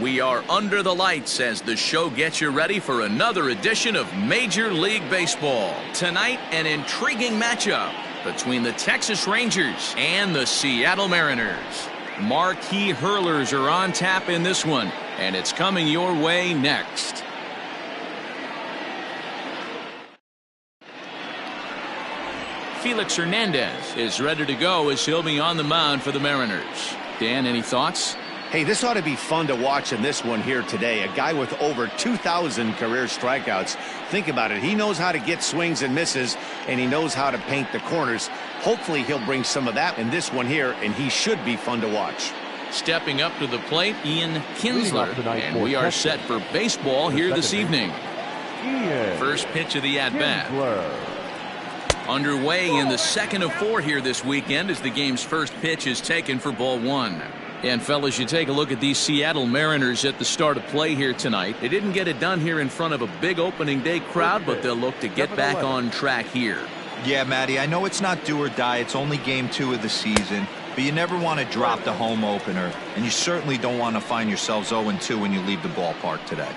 We are under the lights as the show gets you ready for another edition of Major League Baseball. Tonight, an intriguing matchup between the Texas Rangers and the Seattle Mariners. Marquee hurlers are on tap in this one, and it's coming your way next. Felix Hernandez is ready to go as he'll be on the mound for the Mariners. Dan, any thoughts? Hey, this ought to be fun to watch in this one here today. A guy with over 2,000 career strikeouts. Think about it. He knows how to get swings and misses, and he knows how to paint the corners. Hopefully, he'll bring some of that in this one here, and he should be fun to watch. Stepping up to the plate, Ian Kinsler, and we are set for baseball here this evening. First pitch of the at-bat. Underway in the second of 4 here this weekend as the game's first pitch is taken for ball 1. And fellas, you take a look at these Seattle Mariners at the start of play here tonight. They didn't get it done here in front of a big opening day crowd, but they'll look to get back on track here. Yeah, Matty, I know it's not do or die. It's only game 2 of the season, but you never want to drop the home opener, and you certainly don't want to find yourselves 0-2 when you leave the ballpark today.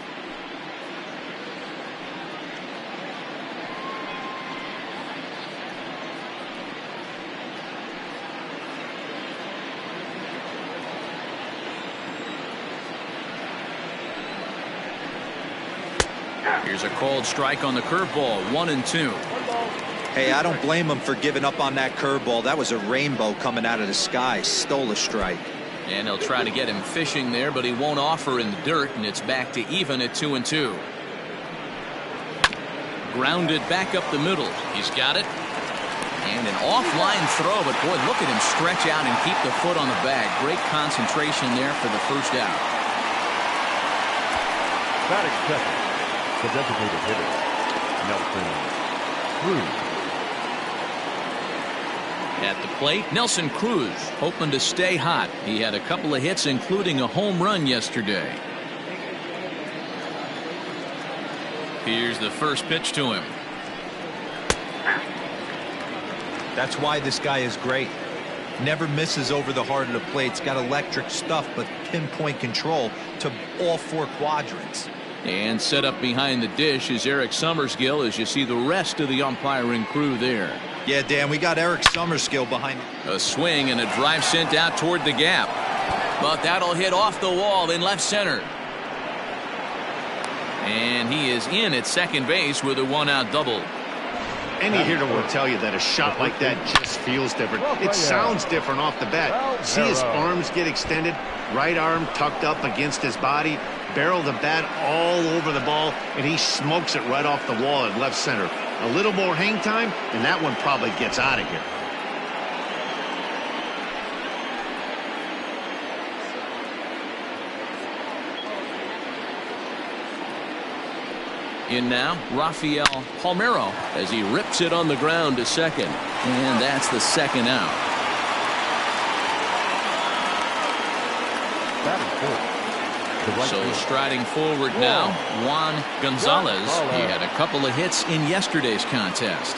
Here's a called strike on the curveball, 1-2. Hey, I don't blame him for giving up on that curveball. That was a rainbow coming out of the sky. Stole a strike. And he'll try to get him fishing there, but he won't offer in the dirt, and it's back to even at 2-2. Grounded back up the middle. He's got it. And an offline throw, but boy, look at him stretch out and keep the foot on the bag. Great concentration there for the first out. Batting second, the designated hitter, Nelson Cruz. At the plate, Nelson Cruz hoping to stay hot. He had a couple of hits, including a home run yesterday. Here's the first pitch to him. That's why this guy is great. Never misses over the heart of the plate. He's got electric stuff, but pinpoint control to all 4 quadrants. And set up behind the dish is Eric Summerskill as you see the rest of the umpiring crew there. Yeah, Dan, we got Eric Summerskill behind. A swing and a drive sent out toward the gap. But that'll hit off the wall in left center. And he is in at second base with a 1-out double. Any hitter will tell you that a shot like that just feels different. It sounds different off the bat. See his arms get extended, right arm tucked up against his body, barrel the bat all over the ball, and he smokes it right off the wall in left center. A little more hang time, and that one probably gets out of here. In now, Rafael Palmeiro as he rips it on the ground to second. And that's the second out. So striding forward now, Juan Gonzalez. He had a couple of hits in yesterday's contest.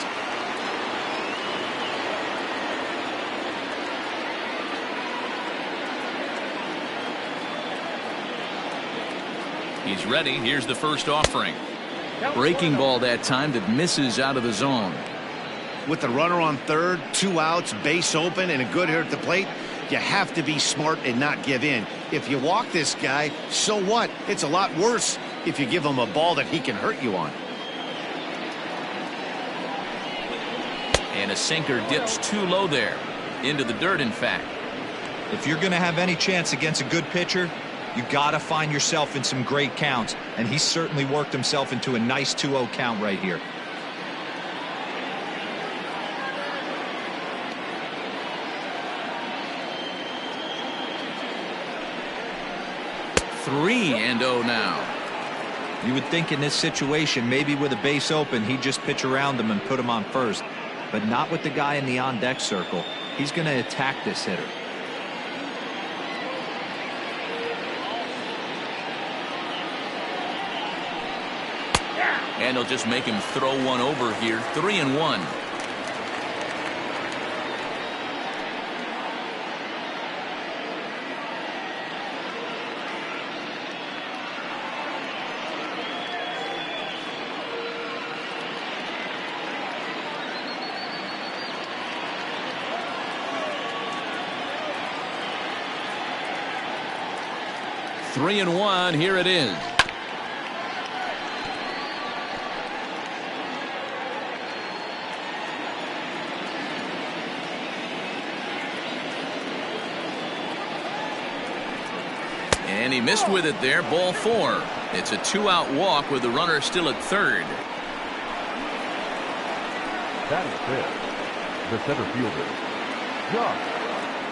He's ready. Here's the first offering. Breaking ball that time that misses out of the zone. With the runner on third, 2 outs, base open, and a good hitter at the plate, you have to be smart and not give in. If you walk this guy, so what? It's a lot worse if you give him a ball that he can hurt you on. And a sinker dips too low there. Into the dirt, in fact. If you're going to have any chance against a good pitcher, you got to find yourself in some great counts, and he certainly worked himself into a nice 2-0 count right here. Three and 0 now. You would think in this situation, maybe with a base open, he'd just pitch around him and put him on first, but not with the guy in the on-deck circle. He's going to attack this hitter. And he'll just make him throw one over here. 3-1. 3-1. Here it is. And he missed with it there. Ball 4. It's a 2-out walk with the runner still at third. That is fifth. The center fielder, Josh.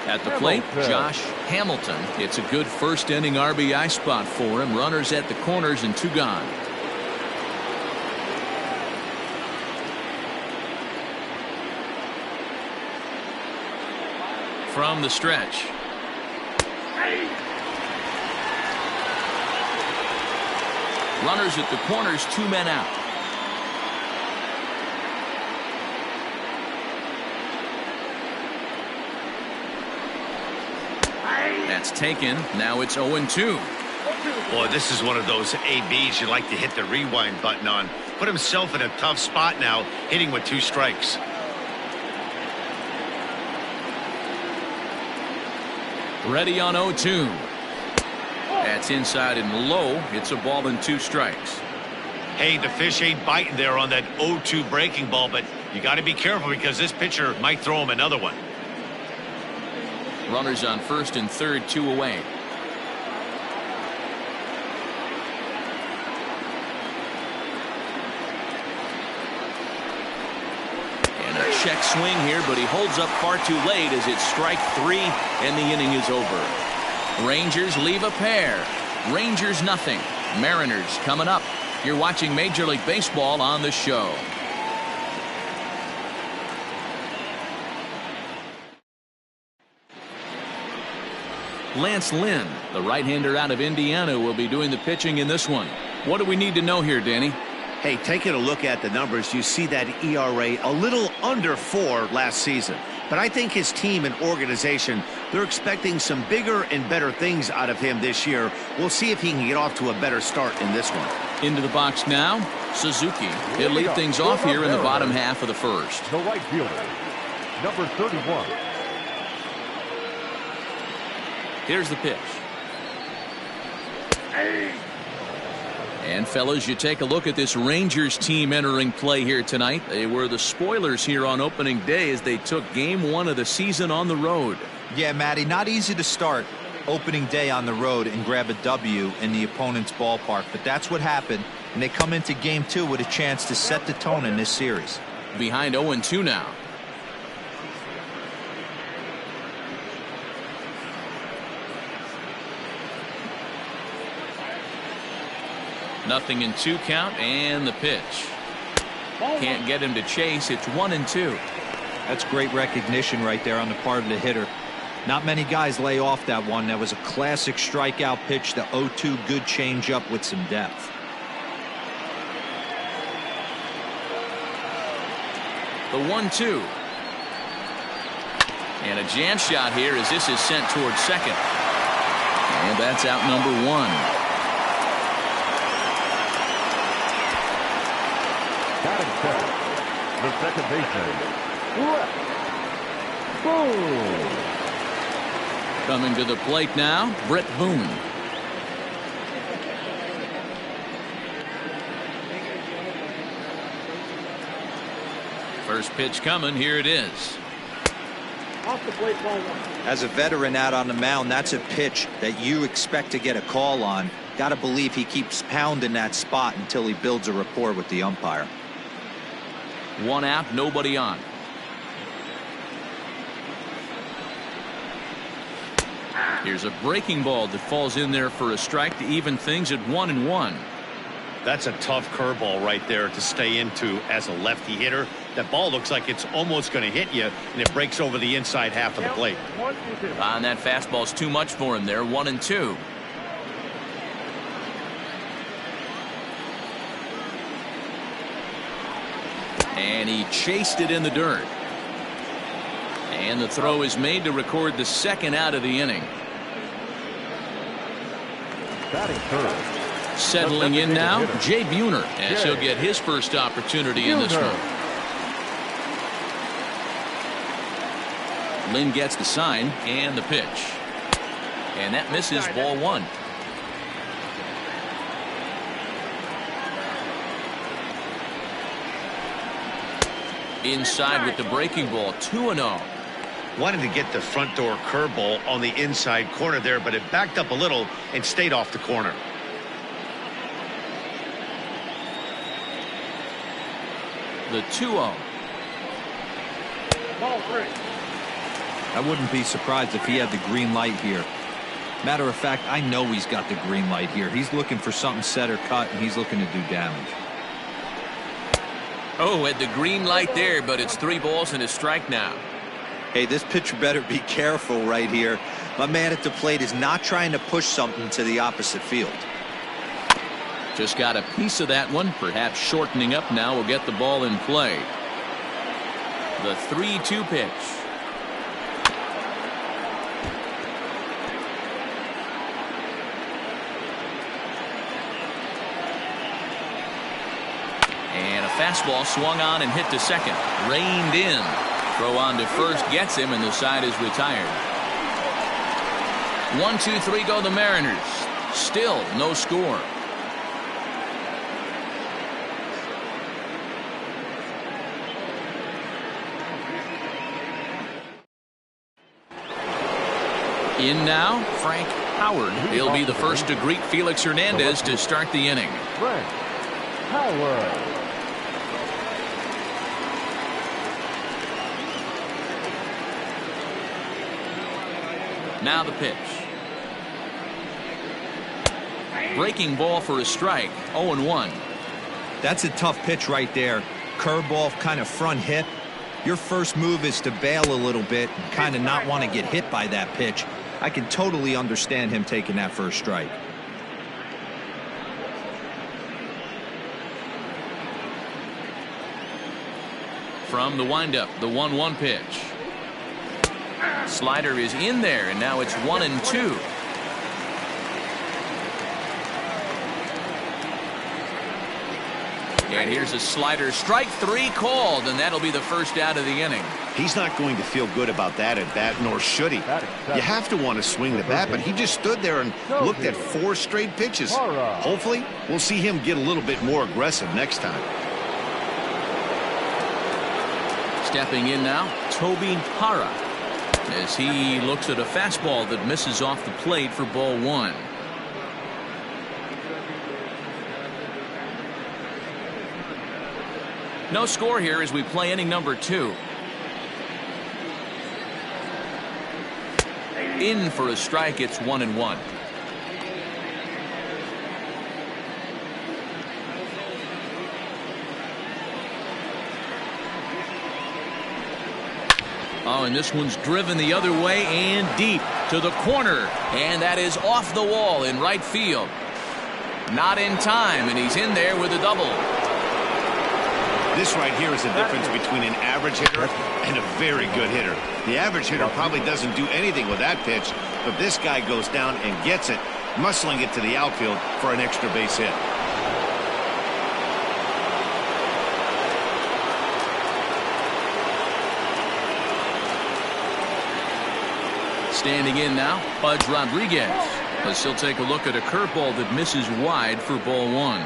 At the plate, Hamilton. Josh Hamilton. It's a good first inning RBI spot for him. Runners at the corners and 2 gone. From the stretch. Runners at the corners, 2 men out. That's taken. Now it's 0-2. Boy, this is one of those ABs you like to hit the rewind button on. Put himself in a tough spot now, hitting with 2 strikes. Ready on 0-2. That's inside and low. It's a ball and 2 strikes. Hey, the fish ain't biting there on that 0-2 breaking ball, but you got to be careful because this pitcher might throw him another one. Runners on first and third, 2 away. And a check swing here, but he holds up far too late as it's strike 3 and the inning is over. Rangers leave a pair. Rangers nothing. Mariners coming up. You're watching Major League Baseball on the show. Lance Lynn, the right-hander out of Indiana, will be doing the pitching in this one. What do we need to know here, Danny? Hey, taking a look at the numbers, you see that ERA a little under 4 last season. But I think his team and organization, they're expecting some bigger and better things out of him this year. We'll see if he can get off to a better start in this one. Into the box now, Suzuki. He'll lead things off here in the bottom half of the first. The right fielder, number 31. Here's the pitch. And fellas, you take a look at this Rangers team entering play here tonight. They were the spoilers here on opening day as they took game 1 of the season on the road. Yeah, Matty, not easy to start opening day on the road and grab a W in the opponent's ballpark, but that's what happened, and they come into game 2 with a chance to set the tone in this series. Behind 0-2 now. Nothing in 2 count, and the pitch. Can't get him to chase. It's 1-2. That's great recognition right there on the part of the hitter. Not many guys lay off that one. That was a classic strikeout pitch, the 0-2 good changeup with some depth. The 1-2. And a jam shot here as this is sent towards second. And that's out number 1. Batting second, the second baseman, Brett Boone. Coming to the plate now, Brett Boone. First pitch coming. Here it is. Off the plate, ball 1. As a veteran out on the mound, that's a pitch that you expect to get a call on. Got to believe he keeps pounding that spot until he builds a rapport with the umpire. 1 out, nobody on. Here's a breaking ball that falls in there for a strike to even things at 1-1. That's a tough curveball right there to stay into as a lefty hitter. That ball looks like it's almost going to hit you, and it breaks over the inside half of the plate. And that fastball's too much for him there. 1-2. And he chased it in the dirt. And the throw is made to record the second out of the inning. Batting third. Settling in now, Jay Buhner, as he'll get his first opportunity in this one. Lynn gets the sign and the pitch. And that misses, ball 1. Inside with the breaking ball, 2-0. Wanted to get the front door curveball on the inside corner there, but it backed up a little and stayed off the corner. The 2-0. Ball 3. I wouldn't be surprised if he had the green light here. Matter of fact, I know he's got the green light here. He's looking for something set or cut, and he's looking to do damage. Oh, had the green light there, but it's 3 balls and a strike now. Hey, this pitcher better be careful right here. My man at the plate is not trying to push something to the opposite field. Just got a piece of that one. Perhaps shortening up now will get the ball in play. The 3-2 pitch. And a fastball swung on and hit to second. Reined in. Throw on to first gets him, and the side is retired. 1-2-3 go the Mariners. Still no score. In now, Frank Howard. He'll be the first to greet Felix Hernandez to start the inning. Frank Howard. Now the pitch. Breaking ball for a strike. 0-1. That's a tough pitch right there. Curveball, kind of front hip. Your first move is to bail a little bit and kind of not want to get hit by that pitch. I can totally understand him taking that first strike. From the windup, the 1-1 pitch. Slider is in there, and now it's 1-2. And here's a slider. Strike 3 called, and that'll be the first out of the inning. He's not going to feel good about that at bat, nor should he. You have to want to swing the bat, but he just stood there and looked at 4 straight pitches. Hopefully, we'll see him get a little bit more aggressive next time. Stepping in now, Toby Hara, as he looks at a fastball that misses off the plate for ball 1. No score here as we play inning number 2. In for a strike, it's 1-1. Oh, and this one's driven the other way and deep to the corner, and that is off the wall in right field. Not in time, and he's in there with a double. This right here is the difference between an average hitter and a very good hitter. The average hitter probably doesn't do anything with that pitch, but this guy goes down and gets it, muscling it to the outfield for an extra base hit. Standing in now, Pudge Rodriguez, as he'll take a look at a curveball that misses wide for ball 1.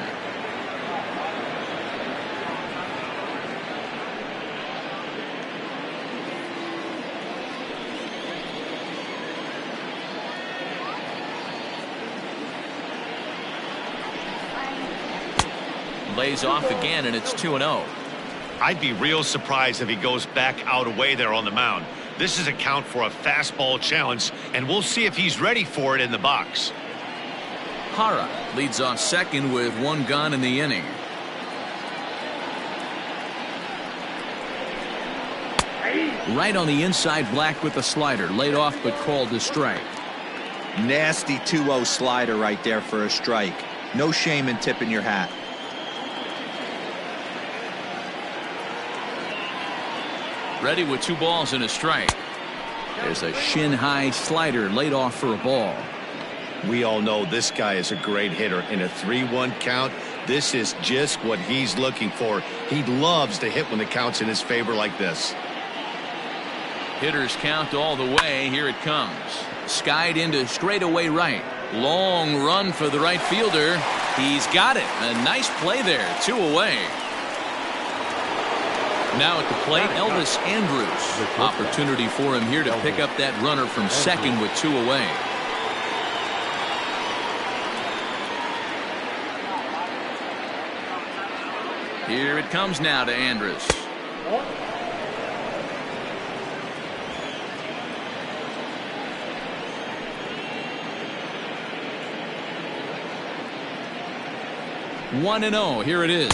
Lays off again, and it's 2-0. I'd be real surprised if he goes back out away there on the mound. This is a count for a fastball challenge, and we'll see if he's ready for it in the box. Hara leads off second with 1 gone in the inning. Right on the inside, Black with the slider, laid off but called a strike. Nasty 2-0 slider right there for a strike. No shame in tipping your hat. Ready with 2 balls and a strike. There's a shin-high slider laid off for a ball. We all know this guy is a great hitter. In a 3-1 count, this is just what he's looking for. He loves to hit when the count's in his favor like this. Hitters count all the way. Here it comes. Skied into straightaway right. Long run for the right fielder. He's got it. A nice play there. 2 away. Now at the plate, Elvis Andrus. Opportunity for him here to pick up that runner from second with 2 away. Here it comes now to Andrus. One and 0. Here it is.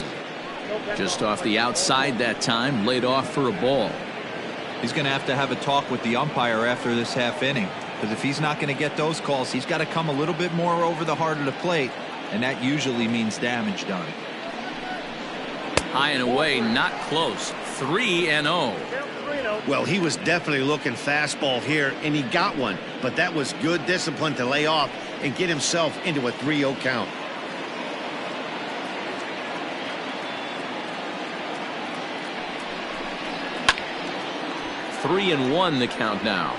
Just off the outside that time, laid off for a ball. He's going to have a talk with the umpire after this half inning, because if he's not going to get those calls, he's got to come a little bit more over the heart of the plate, and that usually means damage done. High and away, not close. 3-0. Well, he was definitely looking fastball here, and he got one, but that was good discipline to lay off and get himself into a 3-0 count. Three and 1 the count now.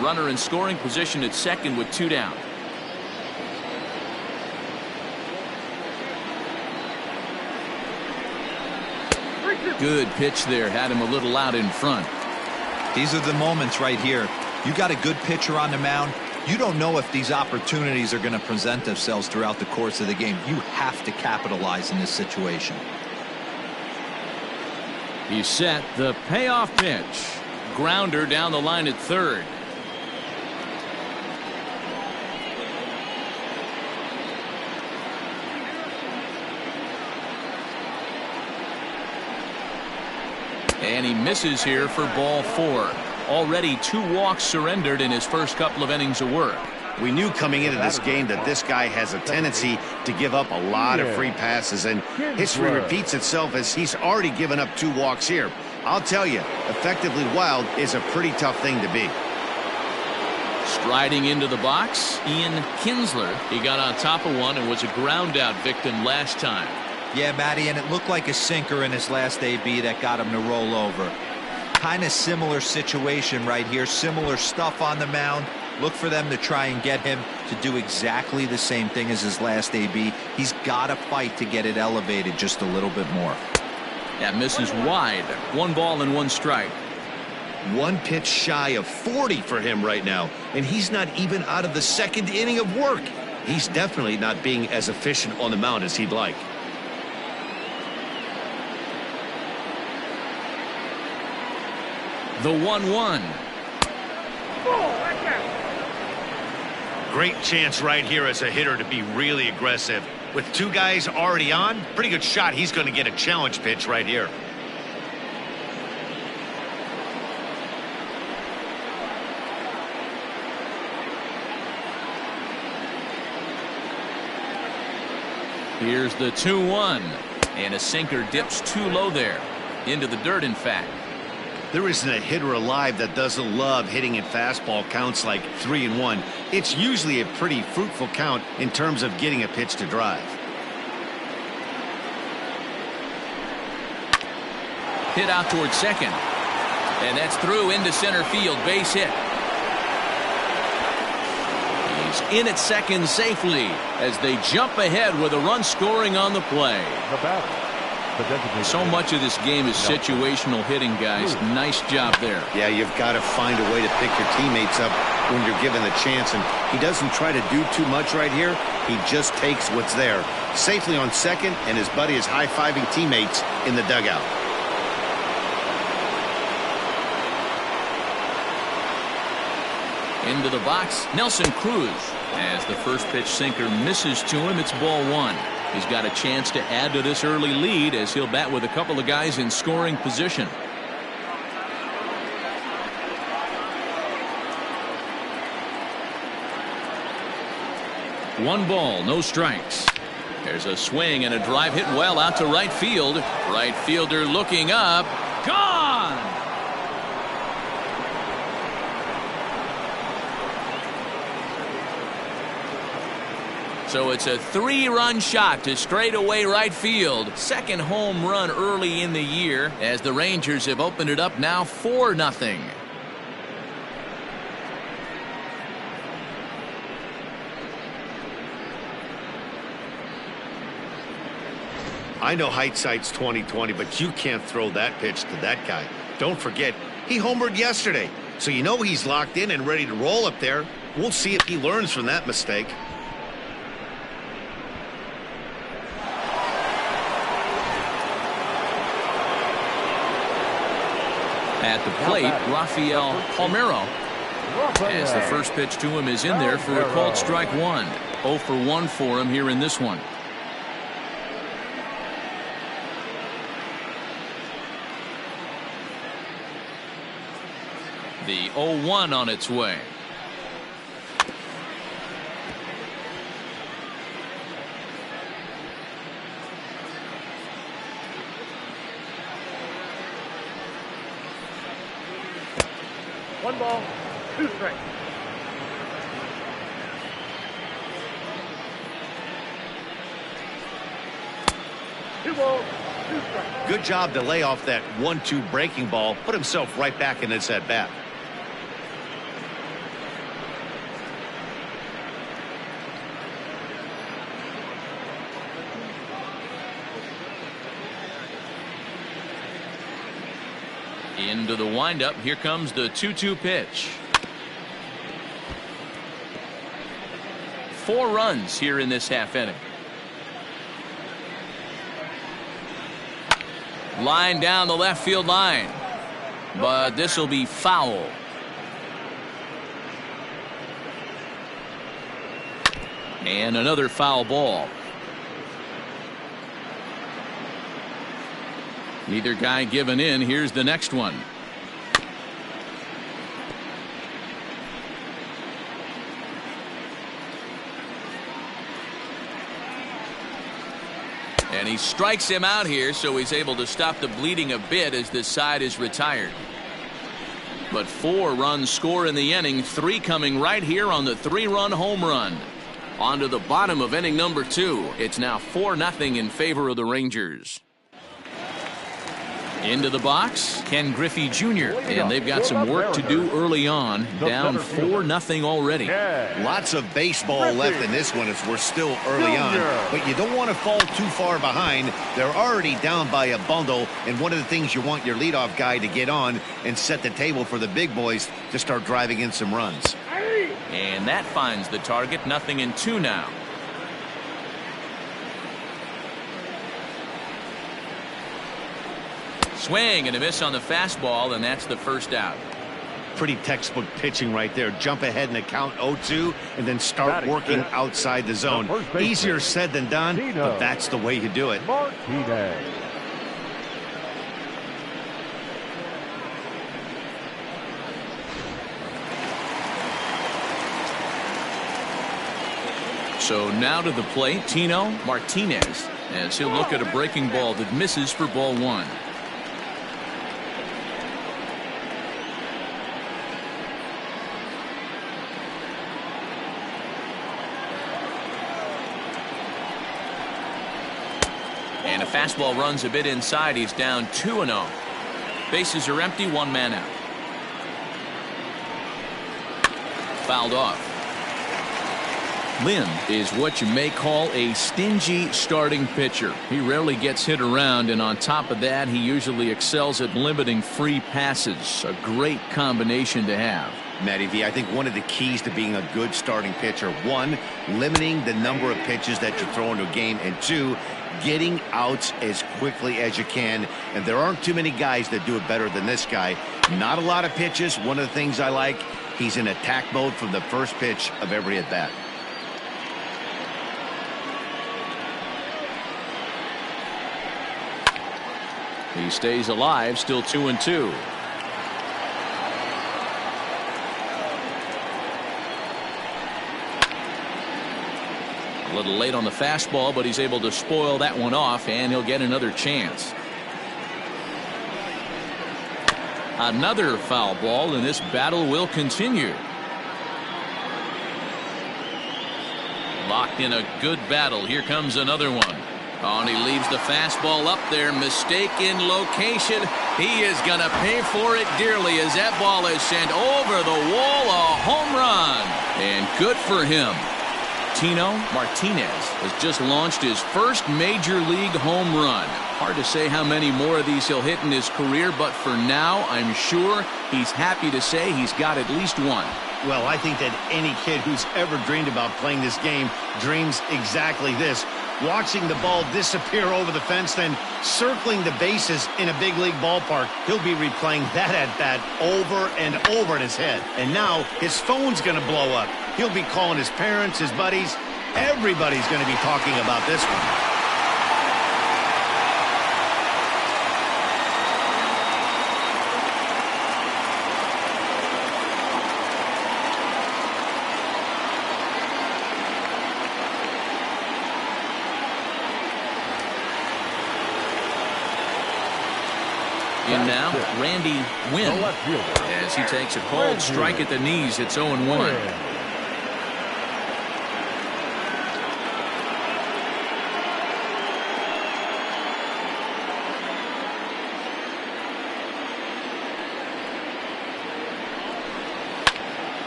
Runner in scoring position at second with 2 down. Good pitch there. Had him a little out in front. These are the moments right here. You got a good pitcher on the mound. You don't know if these opportunities are going to present themselves throughout the course of the game. You have to capitalize in this situation. He's set. The payoff pitch. Grounder down the line at third. And he misses here for ball 4. Already 2 walks surrendered in his first couple of innings of work. We knew coming into this game that this guy has a tendency to give up a lot of free passes, and history repeats itself as he's already given up 2 walks here. I'll tell you, effectively wild is a pretty tough thing to be. Striding into the box, Ian Kinsler. He got on top of one and was a ground out victim last time. Yeah, Matty, and it looked like a sinker in his last AB that got him to roll over. Kind of similar situation right here. Similar stuff on the mound. Look for them to try and get him to do exactly the same thing as his last AB. He's got to fight to get it elevated just a little bit more. That misses wide. 1 ball and 1 strike. 1 pitch shy of 40 for him right now, and he's not even out of the 2nd inning of work. He's definitely not being as efficient on the mound as he'd like. The 1-1. Great chance right here as a hitter to be really aggressive. With 2 guys already on, pretty good shot he's going to get a challenge pitch right here. Here's the 2-1. And a sinker dips too low there. Into the dirt, in fact. There isn't a hitter alive that doesn't love hitting at fastball counts like 3-1. It's usually a pretty fruitful count in terms of getting a pitch to drive. Hit out towards second. And that's through into center field. Base hit. He's in at second safely as they jump ahead with a run scoring on the play. The batter. So much of this game is situational hitting, guys. Nice job there. Yeah, you've got to find a way to pick your teammates up when you're given the chance, and he doesn't try to do too much right here. He just takes what's there. Safely on second, and his buddy is high-fiving teammates in the dugout. Into the box, Nelson Cruz. As the first pitch sinker misses to him, it's ball 1. He's got a chance to add to this early lead as he'll bat with a couple of guys in scoring position. One ball, no strikes. There's a swing and a drive hit well out to right field. Right fielder looking up. Gone! So it's a 3-run shot to straightaway right field. Second home run early in the year as the Rangers have opened it up now 4-0. I know hindsight's 20/20, but you can't throw that pitch to that guy. Don't forget, he homered yesterday, so you know he's locked in and ready to roll up there. We'll see if he learns from that mistake. At the plate, Rafael Palmeiro, as the first pitch to him is in there for a called strike one. 0 for 1 for him here in this one. The 0-1 on its way. One ball, two strikes. Two balls, two strikes. Good job to lay off that 1-2 breaking ball, put himself right back in this at bat. Into the windup. Here comes the 2-2 pitch. 4 runs here in this half inning. Line down the left field line, but this will be foul. And another foul ball. Neither guy giving in. Here's the next one. And he strikes him out here, so he's able to stop the bleeding a bit as this side is retired. But 4 runs score in the inning, 3 coming right here on the 3-run home run. On to the bottom of inning number 2. It's now 4-0 in favor of the Rangers. Into the box, Ken Griffey Jr., and they've got some work to do early on, down 4-0 already. Lots of baseball left in this one as we're still early on, but you don't want to fall too far behind. They're already down by a bundle, and one of the things you want your leadoff guy to get on and set the table for the big boys to start driving in some runs. And that finds the target, 0-2 now. Swing and a miss on the fastball, and that's the first out. Pretty textbook pitching right there. Jump ahead in the count 0-2 and then start working outside the zone. Easier said than done, but that's the way you do it. So now to the plate, Tino Martinez, as he'll look at a breaking ball that misses for ball 1. And a fastball runs a bit inside. He's down 2-0. Bases are empty, 1 man out. Fouled off. Lynn is what you may call a stingy starting pitcher. He rarely gets hit around, and on top of that, he usually excels at limiting free passes. A great combination to have. Matty V, I think one of the keys to being a good starting pitcher, 1, limiting the number of pitches that you throw into a game, and 2, getting outs as quickly as you can. And there aren't too many guys that do it better than this guy. Not a lot of pitches. One of the things I like, he's in attack mode from the first pitch of every at bat. He stays alive, still 2-2. A little late on the fastball, but he's able to spoil that one off, and he'll get another chance. Another foul ball, and this battle will continue. Locked in a good battle. Here comes another one. Oh, and he leaves the fastball up there. Mistaken location. He is going to pay for it dearly as that ball is sent over the wall. A home run. And good for him. Tino Martinez has just launched his first major league home run. Hard to say how many more of these he'll hit in his career, but for now, I'm sure he's happy to say he's got at least one. Well, I think that any kid who's ever dreamed about playing this game dreams exactly this. Watching the ball disappear over the fence, then circling the bases in a big league ballpark. He'll be replaying that at-bat over and over in his head. And now his phone's going to blow up. He'll be calling his parents, his buddies. Everybody's going to be talking about this one. In now, Randy Wynn, as he takes a cold strike at the knees. It's 0-1.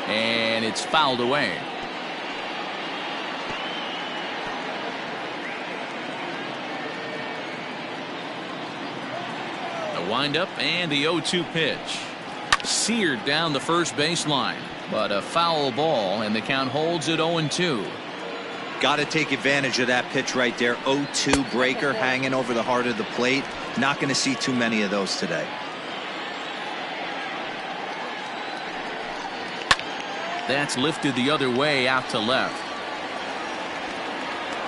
And it's fouled away. Windup and the 0-2 pitch. Seared down the first baseline, but a foul ball, and the count holds at 0-2. Got to take advantage of that pitch right there. 0-2 breaker hanging over the heart of the plate. Not going to see too many of those today. That's lifted the other way out to left.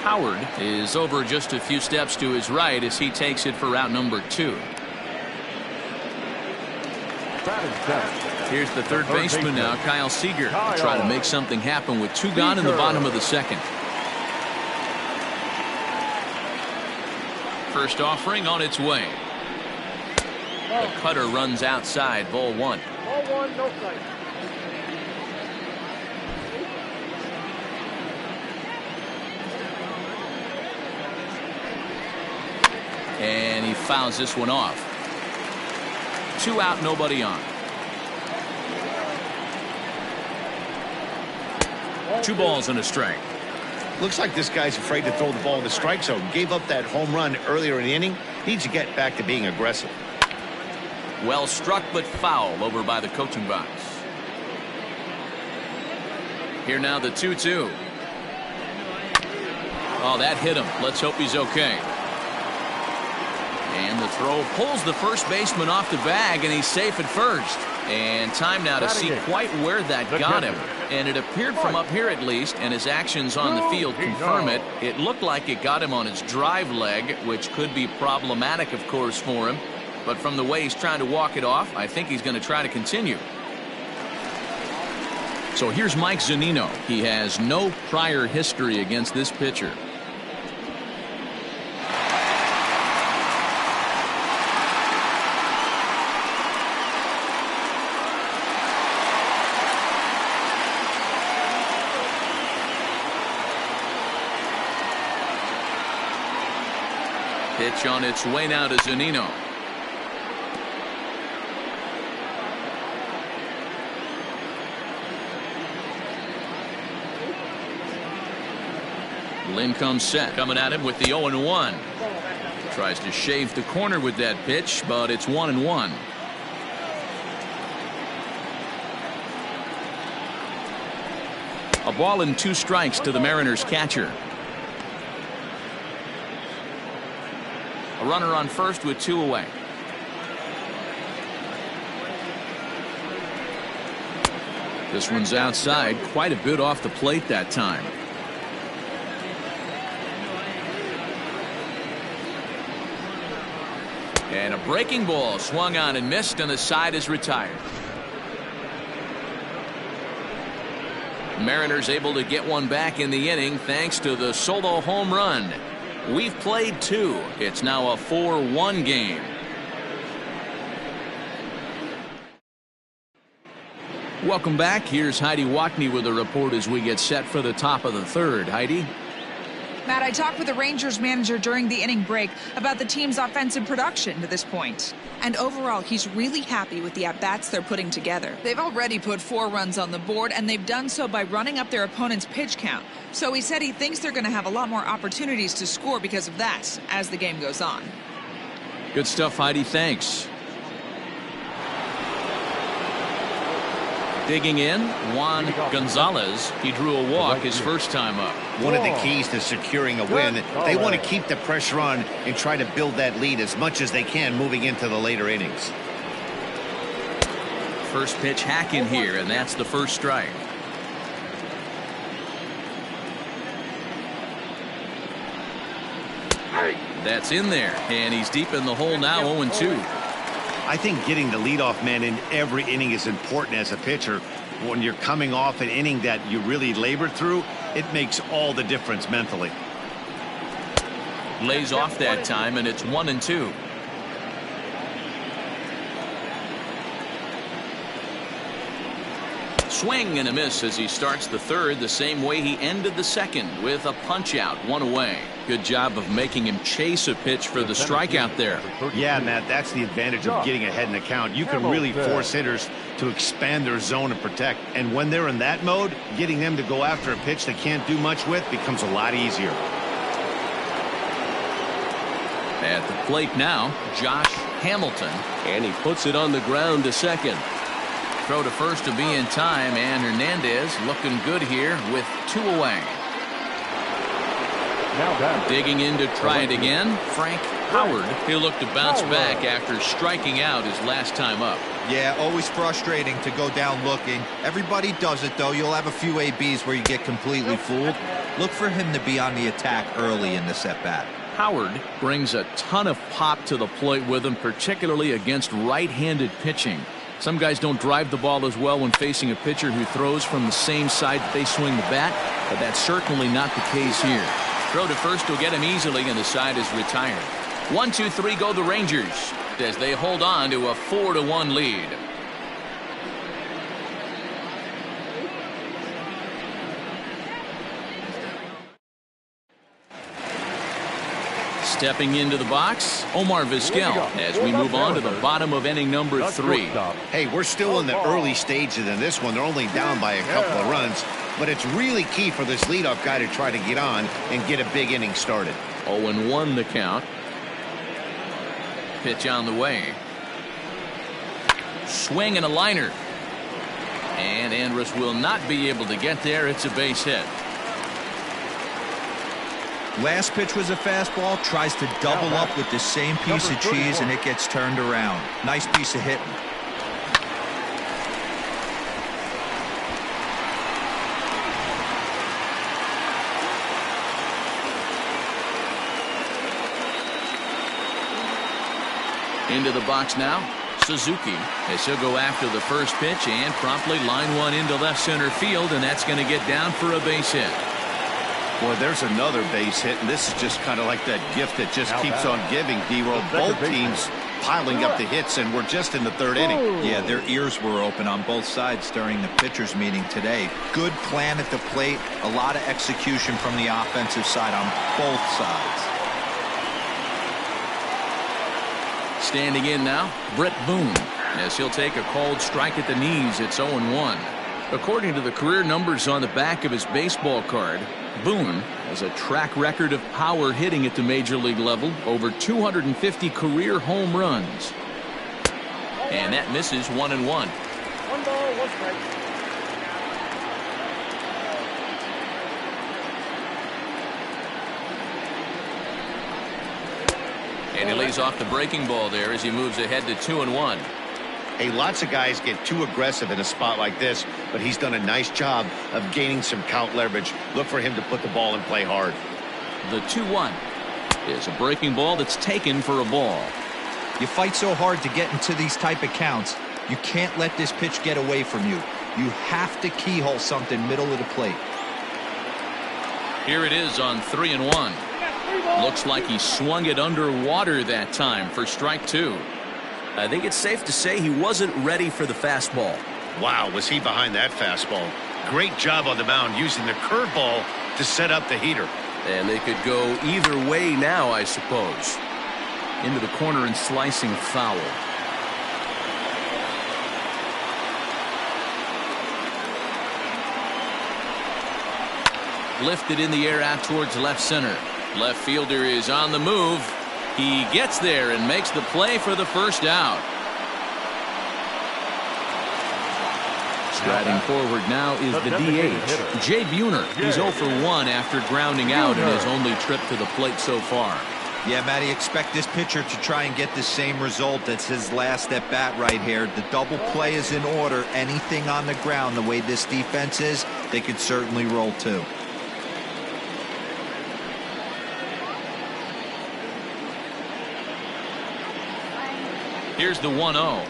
Howard is over just a few steps to his right as he takes it for route number 2. Here's the third baseman now, Kyle Seager, trying to make something happen with 2 gone in the bottom of the second. First offering on its way. The cutter runs outside, ball 1. Ball 1, no strike. And he fouls this one off. 2 out, nobody on. 2 balls and a strike. Looks like this guy's afraid to throw the ball in the strike zone. Gave up that home run earlier in the inning. Needs to get back to being aggressive. Well struck, but foul over by the coaching box. Here now the 2-2. Oh, that hit him. Let's hope he's okay. And the throw pulls the first baseman off the bag, and he's safe at first. And time now to see quite where that got him. And it appeared from up here at least, and his actions on the field confirm it. It looked like it got him on his drive leg, which could be problematic, of course, for him. But from the way he's trying to walk it off, I think he's going to try to continue. So here's Mike Zunino. He has no prior history against this pitcher. Pitch on its way now to Zunino. Lynn comes set, coming at him with the 0-1. Tries to shave the corner with that pitch, but it's 1-1. A ball and 2 strikes to the Mariners catcher. A runner on first with 2 away. This one's outside, quite a bit off the plate that time. And a breaking ball swung on and missed, and the side is retired. Mariners able to get one back in the inning thanks to the solo home run. We've played 2. It's now a 4-1 game. Welcome back. Here's Heidi Watney with a report as we get set for the top of the 3rd. Heidi? Matt, I talked with the Rangers manager during the inning break about the team's offensive production to this point. And overall, he's really happy with the at-bats they're putting together. They've already put 4 runs on the board, and they've done so by running up their opponent's pitch count. So he said he thinks they're going to have a lot more opportunities to score because of that as the game goes on. Good stuff, Heidi. Thanks. Digging in, Juan Gonzalez. He drew a walk his first time up. One of the keys to securing a win, they want to keep the pressure on and try to build that lead as much as they can moving into the later innings. First pitch hack in here, and that's the first strike. That's in there, and he's deep in the hole now, 0-2. I think getting the leadoff man in every inning is important as a pitcher. When you're coming off an inning that you really labored through, it makes all the difference mentally. Lays off that time, and it's 1-2. Swing and a miss as he starts the third the same way he ended the second, with a punch out, 1 away. Good job of making him chase a pitch for the strikeout there. Yeah, Matt, that's the advantage of getting ahead in the count. You can really force hitters to expand their zone and protect. And when they're in that mode, getting them to go after a pitch they can't do much with becomes a lot easier. At the plate now, Josh Hamilton, and he puts it on the ground to second. Throw to first to be in time, and Hernandez looking good here with 2 away. Digging in to try it again, Frank Howard. He'll look to bounce back after striking out his last time up. Yeah, always frustrating to go down looking. Everybody does it, though. You'll have a few ABs where you get completely fooled. Look for him to be on the attack early in this at-bat. Howard brings a ton of pop to the plate with him, particularly against right-handed pitching. Some guys don't drive the ball as well when facing a pitcher who throws from the same side that they swing the bat, but that's certainly not the case here. Throw to first will get him easily, and the side is retired. 1-2-3 go the Rangers as they hold on to a 4-1 lead. Stepping into the box, Omar Vizquel, as we move on to the bottom of inning number 3. Hey, we're still in the early stages in this one. They're only down by a couple of runs, but it's really key for this leadoff guy to try to get on and get a big inning started. 0-1 the count. Pitch on the way. Swing and a liner. And Andrus will not be able to get there. It's a base hit. Last pitch was a fastball, tries to double up with the same piece of cheese, and it gets turned around. Nice piece of hitting. Into the box now, Suzuki, as he'll go after the first pitch and promptly line one into left center field, and that's going to get down for a base hit. Boy, there's another base hit, and this is just kind of like that gift that just keeps on giving, D-Roll. Both teams piling up the hits, and we're just in the third inning. Yeah, their ears were open on both sides during the pitchers meeting today. Good plan at the plate, a lot of execution from the offensive side on both sides. Standing in now, Brett Boone, as he'll take a called strike at the knees. It's 0-1. According to the career numbers on the back of his baseball card, Boone has a track record of power hitting at the major league level, over 250 career home runs. And that misses 1-1. 1 ball, 1 strike. And he lays off the breaking ball there as he moves ahead to 2-1. Hey, lots of guys get too aggressive in a spot like this, but he's done a nice job of gaining some count leverage. Look for him to put the ball and play hard. The 2-1 is a breaking ball that's taken for a ball. You fight so hard to get into these type of counts. You can't let this pitch get away from you. You have to keyhole something middle of the plate. Here it is on 3-1. Looks like he swung it underwater that time for strike 2. I think it's safe to say he wasn't ready for the fastball. Wow, was he behind that fastball. Great job on the mound using the curveball to set up the heater. And they could go either way now, I suppose. Into the corner and slicing foul. Lifted in the air out towards left center. Left fielder is on the move. He gets there and makes the play for the first out. Striding forward now is the DH, Jay Buhner. He's 0 for 1 after grounding out in his only trip to the plate so far. Yeah, Matty, expect this pitcher to try and get the same result. That's his last at bat right here. The double play is in order. Anything on the ground, the way this defense is, they could certainly roll too. Here's the 1-0.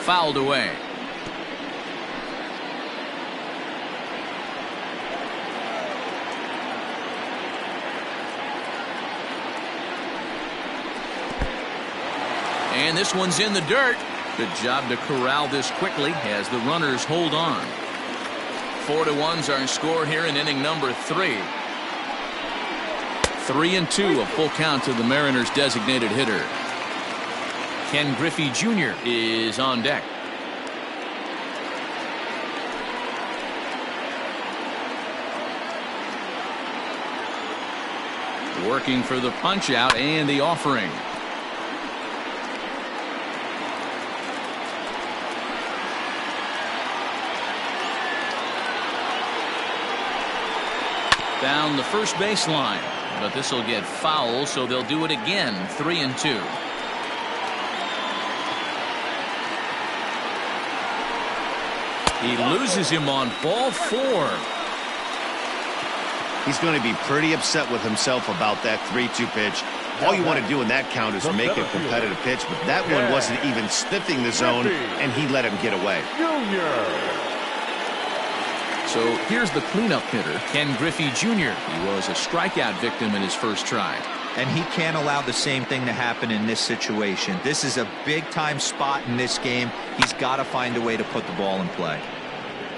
Fouled away. And this one's in the dirt. Good job to corral this quickly as the runners hold on. 4-1's our score here in inning number 3. 3-2, a full count to the Mariners' designated hitter. Ken Griffey Jr. is on deck. Working for the punch out and the offering. Down the first baseline, but this will get foul, so they'll do it again. 3-2. He loses him on ball 4. He's going to be pretty upset with himself about that 3-2 pitch. All you want to do in that count is make a competitive pitch, but that one wasn't even sniffing the zone, and he let him get away. So here's the cleanup hitter, Ken Griffey Jr. He was a strikeout victim in his first try. And he can't allow the same thing to happen in this situation. This is a big-time spot in this game. He's got to find a way to put the ball in play.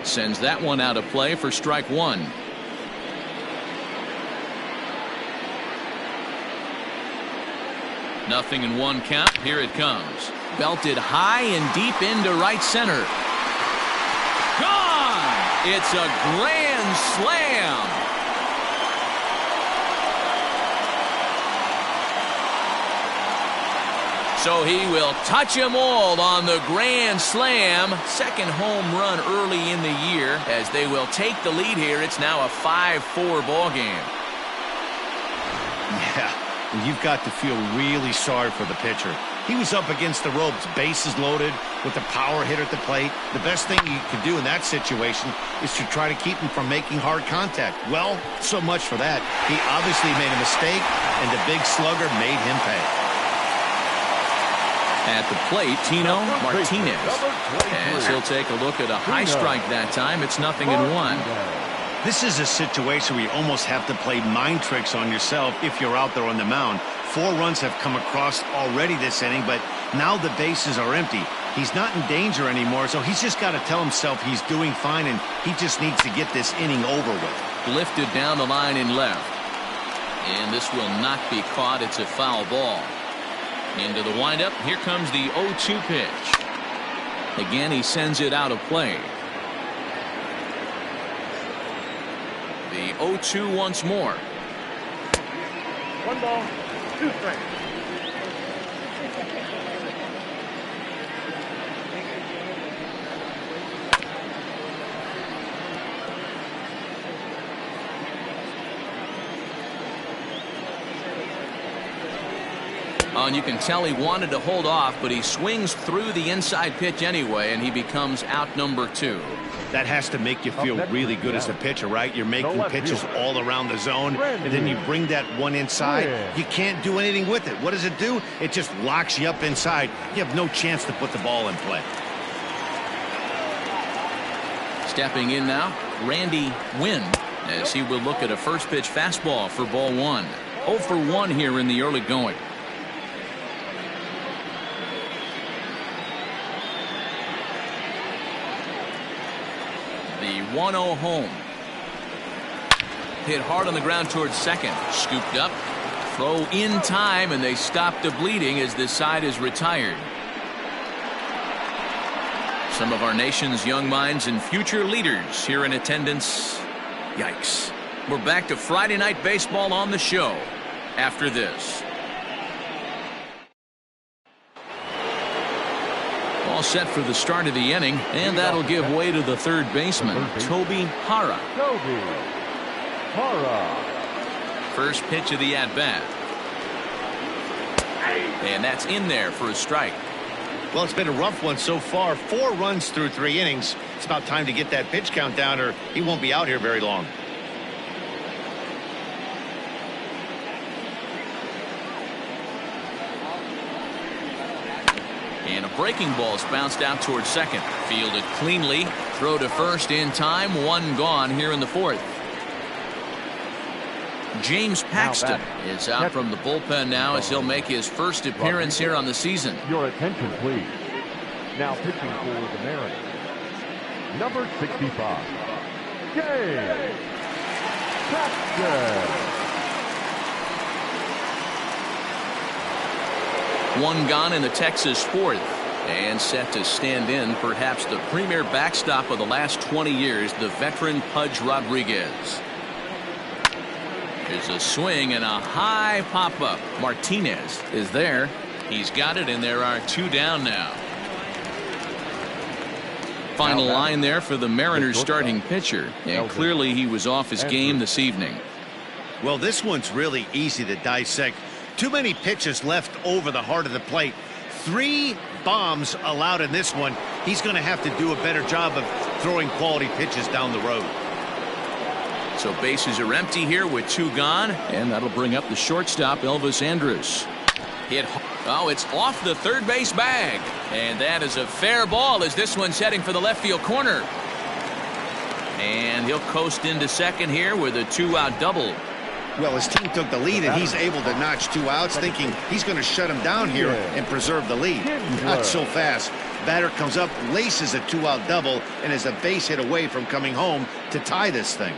Sends that one out of play for strike 1. Nothing in 1 count. Here it comes. Belted high and deep into right center. Gone! It's a grand slam. So he will touch them all on the grand slam. Second home run early in the year as they will take the lead here. It's now a 5-4 ball game. Yeah, and you've got to feel really sorry for the pitcher. He was up against the ropes, bases loaded, with the power hitter at the plate. The best thing you can do in that situation is to try to keep him from making hard contact. Well, so much for that. He obviously made a mistake, and the big slugger made him pay. At the plate, Tino Martinez, as he'll take a look at a high strike that time. It's 0-1. This is a situation where you almost have to play mind tricks on yourself if you're out there on the mound. 4 runs have come across already this inning, but now the bases are empty. He's not in danger anymore, so he's just got to tell himself he's doing fine, and he just needs to get this inning over with. Lifted down the line in left. And this will not be caught. It's a foul ball. Into the windup. Here comes the 0-2 pitch. Again, he sends it out of play. The 0-2 once more. 1 ball, 2 strikes. And you can tell he wanted to hold off, but he swings through the inside pitch anyway, and he becomes out number 2. That has to make you feel really good as a pitcher, right? You're making pitches all around the zone, and then you bring that one inside. You can't do anything with it. What does it do? It just locks you up inside. You have no chance to put the ball in play. Stepping in now, Randy Wynn, as he will look at a first pitch fastball for ball 1. 0 for 1 here in the early going. The 1-0 home. Hit hard on the ground towards second. Scooped up. Throw in time, and they stop the bleeding as this side is retired. Some of our nation's young minds and future leaders here in attendance. Yikes. We're back to Friday Night Baseball on the show after this. All set for the start of the inning, and that'll give way to the third baseman, Toby Hara. First pitch of the at-bat. And that's in there for a strike. Well, it's been a rough one so far. 4 runs through 3 innings. It's about time to get that pitch count down, or he won't be out here very long. And a breaking ball's bounced out towards second. Fielded cleanly. Throw to first in time. 1 gone here in the 4th. James Paxton is out from the bullpen now as he'll make his first appearance here on the season. Your attention, please. Now pitching for the Mariners, number 65, James Paxton. 1 gone in the Texas 4th. And set to stand in perhaps the premier backstop of the last 20 years, the veteran Pudge Rodriguez. There's a swing and a high pop-up. Martinez is there. He's got it, and there are 2 down now. Final line there for the Mariners starting pitcher. And clearly he was off his game this evening. Well, this one's really easy to dissect. Too many pitches left over the heart of the plate. 3 bombs allowed in this one. He's going to have to do a better job of throwing quality pitches down the road. So bases are empty here with 2 gone, and that'll bring up the shortstop, Elvis Andrus. It's off the third base bag, and that is a fair ball as this one's heading for the left field corner. And he'll coast into second here with a 2-out double. Well, his team took the lead, and he's able to notch 2 outs, thinking he's going to shut him down here and preserve the lead. Not so fast. Batter comes up, laces a 2-out double, and is a base hit away from coming home to tie this thing.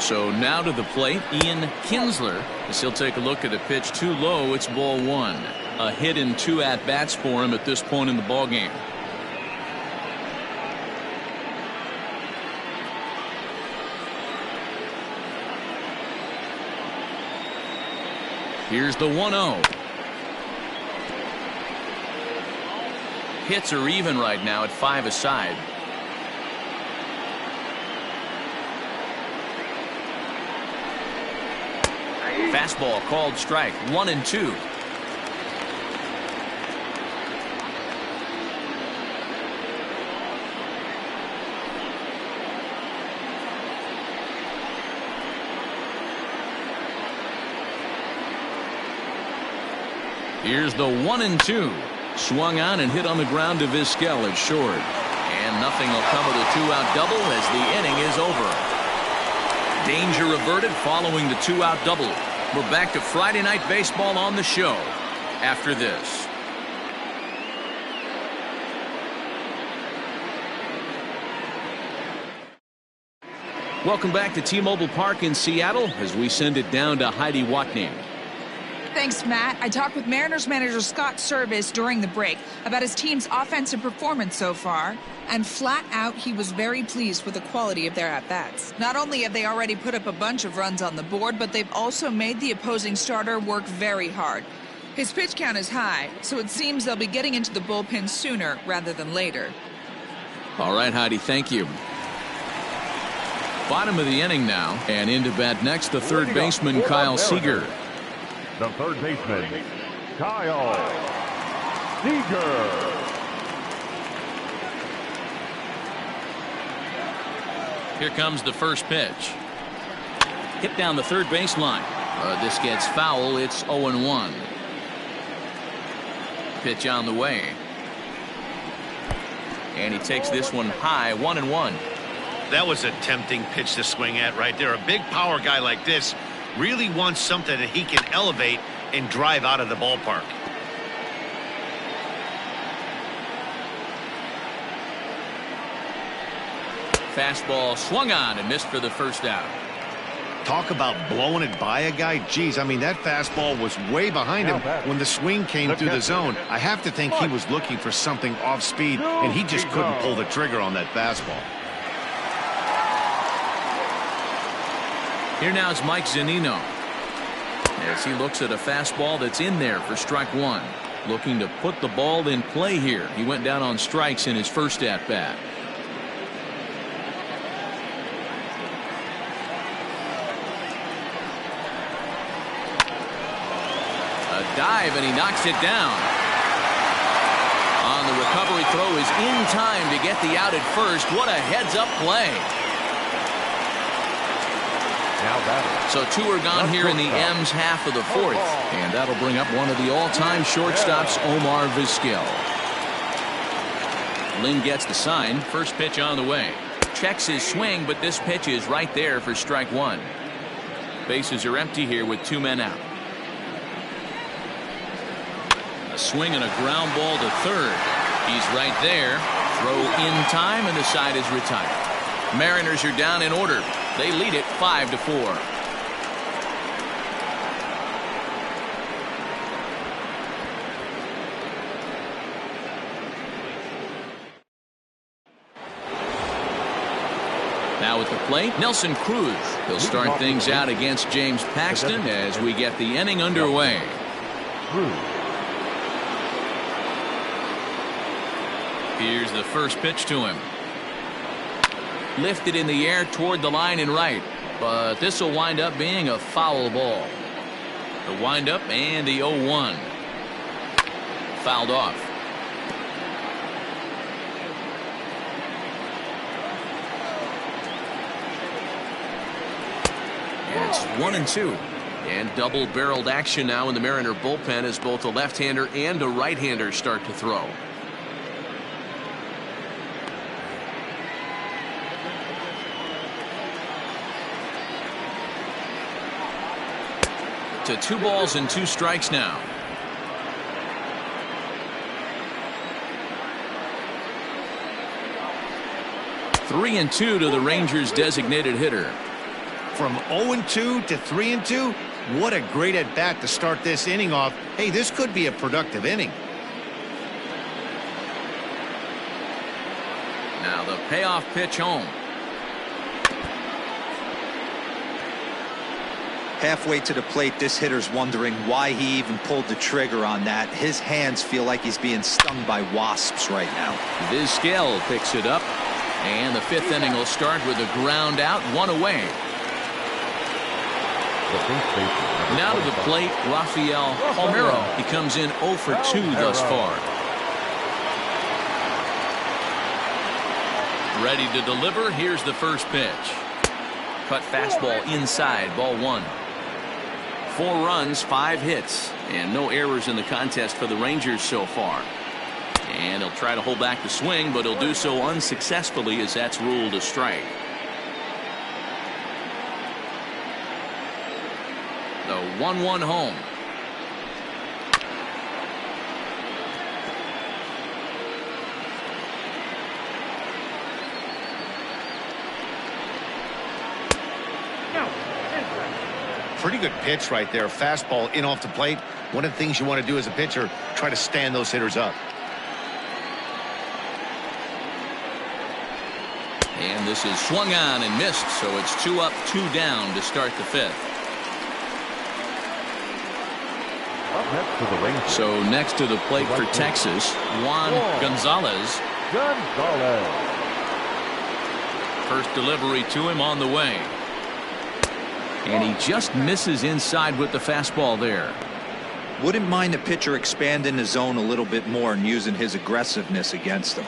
So now to the plate, Ian Kinsler, as he'll take a look at a pitch too low. It's ball 1. A hit in 2 at-bats for him at this point in the ballgame. Here's the 1-0. Hits are even right now at 5 aside. Fastball called strike. 1-2. Here's the 1-2. Swung on and hit on the ground to Vizquel. It's short. And nothing will come of the 2-out double as the inning is over. Danger averted following the 2-out double. We're back to Friday Night Baseball on the show after this. Welcome back to T-Mobile Park in Seattle as we send it down to Heidi Watney. Thanks, Matt. I talked with Mariners manager Scott Service during the break about his team's offensive performance so far. And flat out, he was very pleased with the quality of their at-bats. Not only have they already put up a bunch of runs on the board, but they've also made the opposing starter work very hard. His pitch count is high, so it seems they'll be getting into the bullpen sooner rather than later. All right, Heidi, thank you. Bottom of the inning now, and into bat next, the third baseman, Kyle Seager. The third baseman, Kyle Seager. Here comes the first pitch. Hit down the third baseline. This gets foul. It's 0-1. Pitch on the way. And he takes this one high. 1-1. That was a tempting pitch to swing at right there. A big power guy like this really wants something that he can elevate and drive out of the ballpark. Fastball swung on and missed for the first out. Talk about blowing it by a guy. Geez, I mean, that fastball was way behind him when the swing came through the zone. I have to think he was looking for something off speed, and he just couldn't pull the trigger on that fastball. Here now is Mike Zunino as he looks at a fastball that's in there for strike one. Looking to put the ball in play here. He went down on strikes in his first at bat. Dive, and he knocks it down. On the recovery throw is in time to get the out at first. What a heads-up play. So two are gone here in the M's half of the fourth, and that'll bring up one of the all-time shortstops, Omar Vizquel. Lynn gets the sign. First pitch on the way. Checks his swing, but this pitch is right there for strike one. Bases are empty here with two men out. A swing and a ground ball to third. He's right there. Throw in time, and the side is retired. Mariners are down in order. They lead it 5-4. Now at the plate, Nelson Cruz. He'll start things out against James Paxton as we get the inning underway. Here's the first pitch to him. Lifted in the air toward the line and right, but this will wind up being a foul ball. The windup and the 0-1. Fouled off. And it's 1-2. And double-barreled action now in the Mariner bullpen as both a left-hander and a right-hander start to throw. To 2 balls and 2 strikes now. Three and 2 to the Rangers' designated hitter. From 0-2 to 3-2, what a great at bat to start this inning off. Hey, this could be a productive inning. Now the payoff pitch home. Halfway to the plate, this hitter's wondering why he even pulled the trigger on that. His hands feel like he's being stung by wasps right now. Vizquel picks it up, and the 5th inning will start with a ground out, 1 away. Now to the plate, Rafael Palmeiro. He comes in 0 for 2 thus far. Ready to deliver. Here's the first pitch. Cut fastball inside, ball 1. 4 runs, 5 hits, and no errors in the contest for the Rangers so far. And he'll try to hold back the swing, but he'll do so unsuccessfully as that's ruled a strike. The 1-1 home. Pretty good pitch right there. Fastball in off the plate. One of the things you want to do as a pitcher, try to stand those hitters up. And this is swung on and missed, so it's 2 up, 2 down to start the 5th. So next to the plate for Texas, Juan Gonzalez. First delivery to him on the way. And he just misses inside with the fastball there. Wouldn't mind the pitcher expanding the zone a little bit more and using his aggressiveness against him.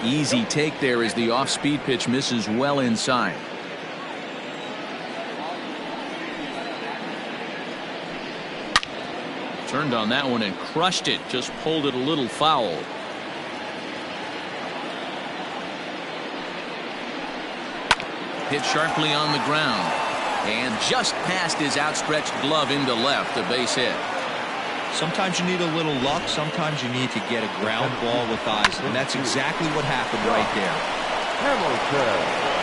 Easy take there as the off-speed pitch misses well inside. Turned on that one and crushed it. Just pulled it a little foul. Hit sharply on the ground and just past his outstretched glove into left. A base hit. Sometimes you need a little luck. Sometimes you need to get a ground ball with eyes. And that's exactly what happened right there. Hamilton.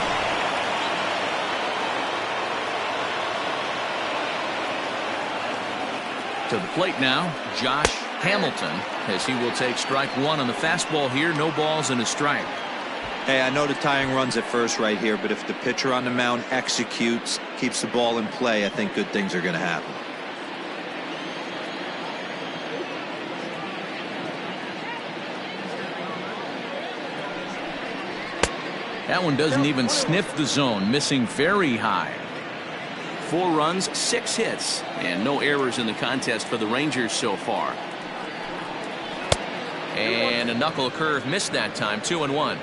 To the plate now, Josh Hamilton, as he will take strike one on the fastball here. No balls and a strike. Hey, I know the tying run's at first right here, but if the pitcher on the mound executes, keeps the ball in play, I think good things are going to happen. That one doesn't even sniff the zone, missing very high. 4 runs, 6 hits, and no errors in the contest for the Rangers so far. And a knuckle curve missed that time, 2-1.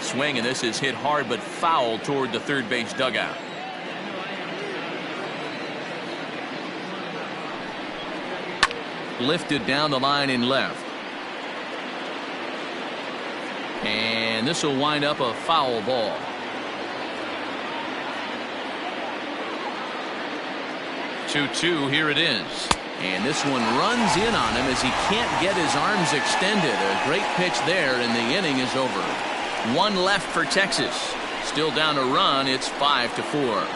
Swing, and this is hit hard but foul toward the third base dugout. Lifted down the line in left. And this will wind up a foul ball. Two, here it is. And this one runs in on him as he can't get his arms extended. A great pitch there, and the inning is over. 1 left for Texas. Still down a run. It's 5-4.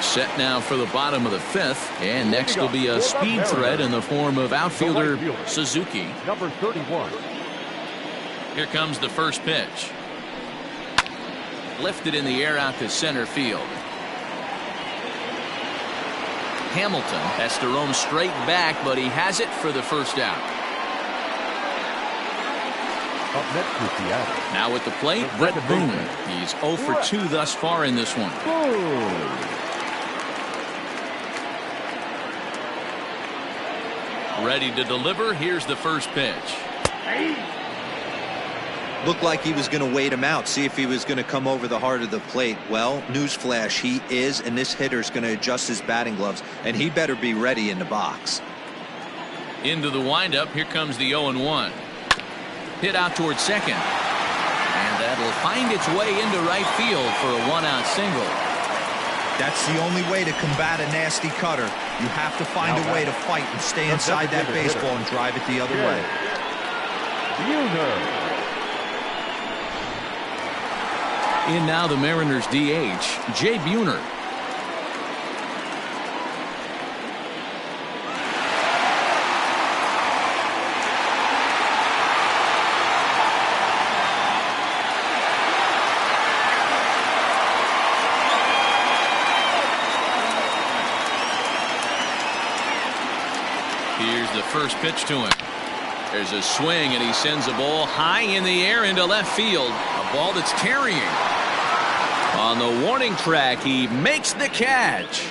Set now for the bottom of the 5th, and next will be a speed threat in the form of outfielder Suzuki. Number 31. Here comes the first pitch. Lifted in the air out to center field. Hamilton has to roam straight back, but he has it for the first out. Up next is Seattle. Now at the plate, Brett Boone. He's 0 for 2 thus far in this one. Ready to deliver. Here's the first pitch. Looked like he was going to wait him out, see if he was going to come over the heart of the plate. Well, newsflash, he is, and this hitter's going to adjust his batting gloves, and he better be ready in the box. Into the windup. Here comes the 0-1. Hit out towards second. And that'll find its way into right field for a 1-out single. That's the only way to combat a nasty cutter. You have to find a way to fight and stay inside that baseball and drive it the other way. In now the Mariners DH, Jay Buhner. Here's the first pitch to him. There's a swing, and he sends a ball high in the air into left field. A ball that's carrying. On the warning track, he makes the catch.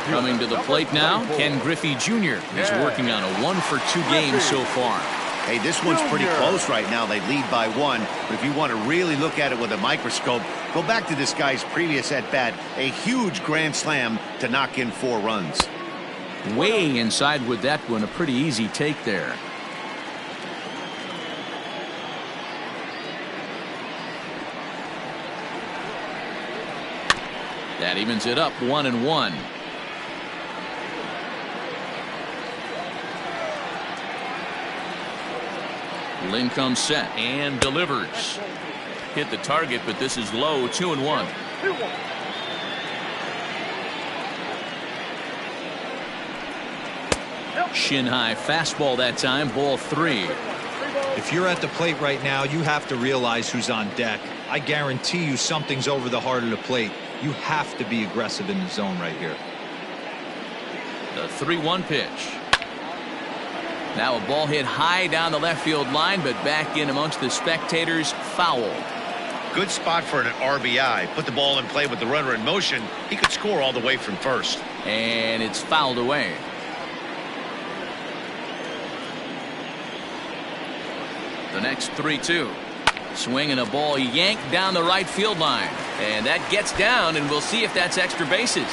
Coming to the plate now, Ken Griffey Jr. He's working on a 1 for 2 game so far. Hey, this one's pretty close right now. They lead by 1. But if you want to really look at it with a microscope, go back to this guy's previous at-bat. A huge grand slam to knock in 4 runs. Way inside with that one. A pretty easy take there. That evens it up 1-1. Lynn comes set and delivers. Hit the target, but this is low. 2-1. Shin high fastball that time. Ball 3. If you're at the plate right now, you have to realize who's on deck. I guarantee you something's over the heart of the plate. You have to be aggressive in the zone right here. The 3-1 pitch. Now a ball hit high down the left field line, but back in amongst the spectators. Foul. Good spot for an RBI. Put the ball in play with the runner in motion. He could score all the way from first. And it's fouled away. The next 3-2. Swinging a ball yanked down the right field line. And that gets down, and we'll see if that's extra bases.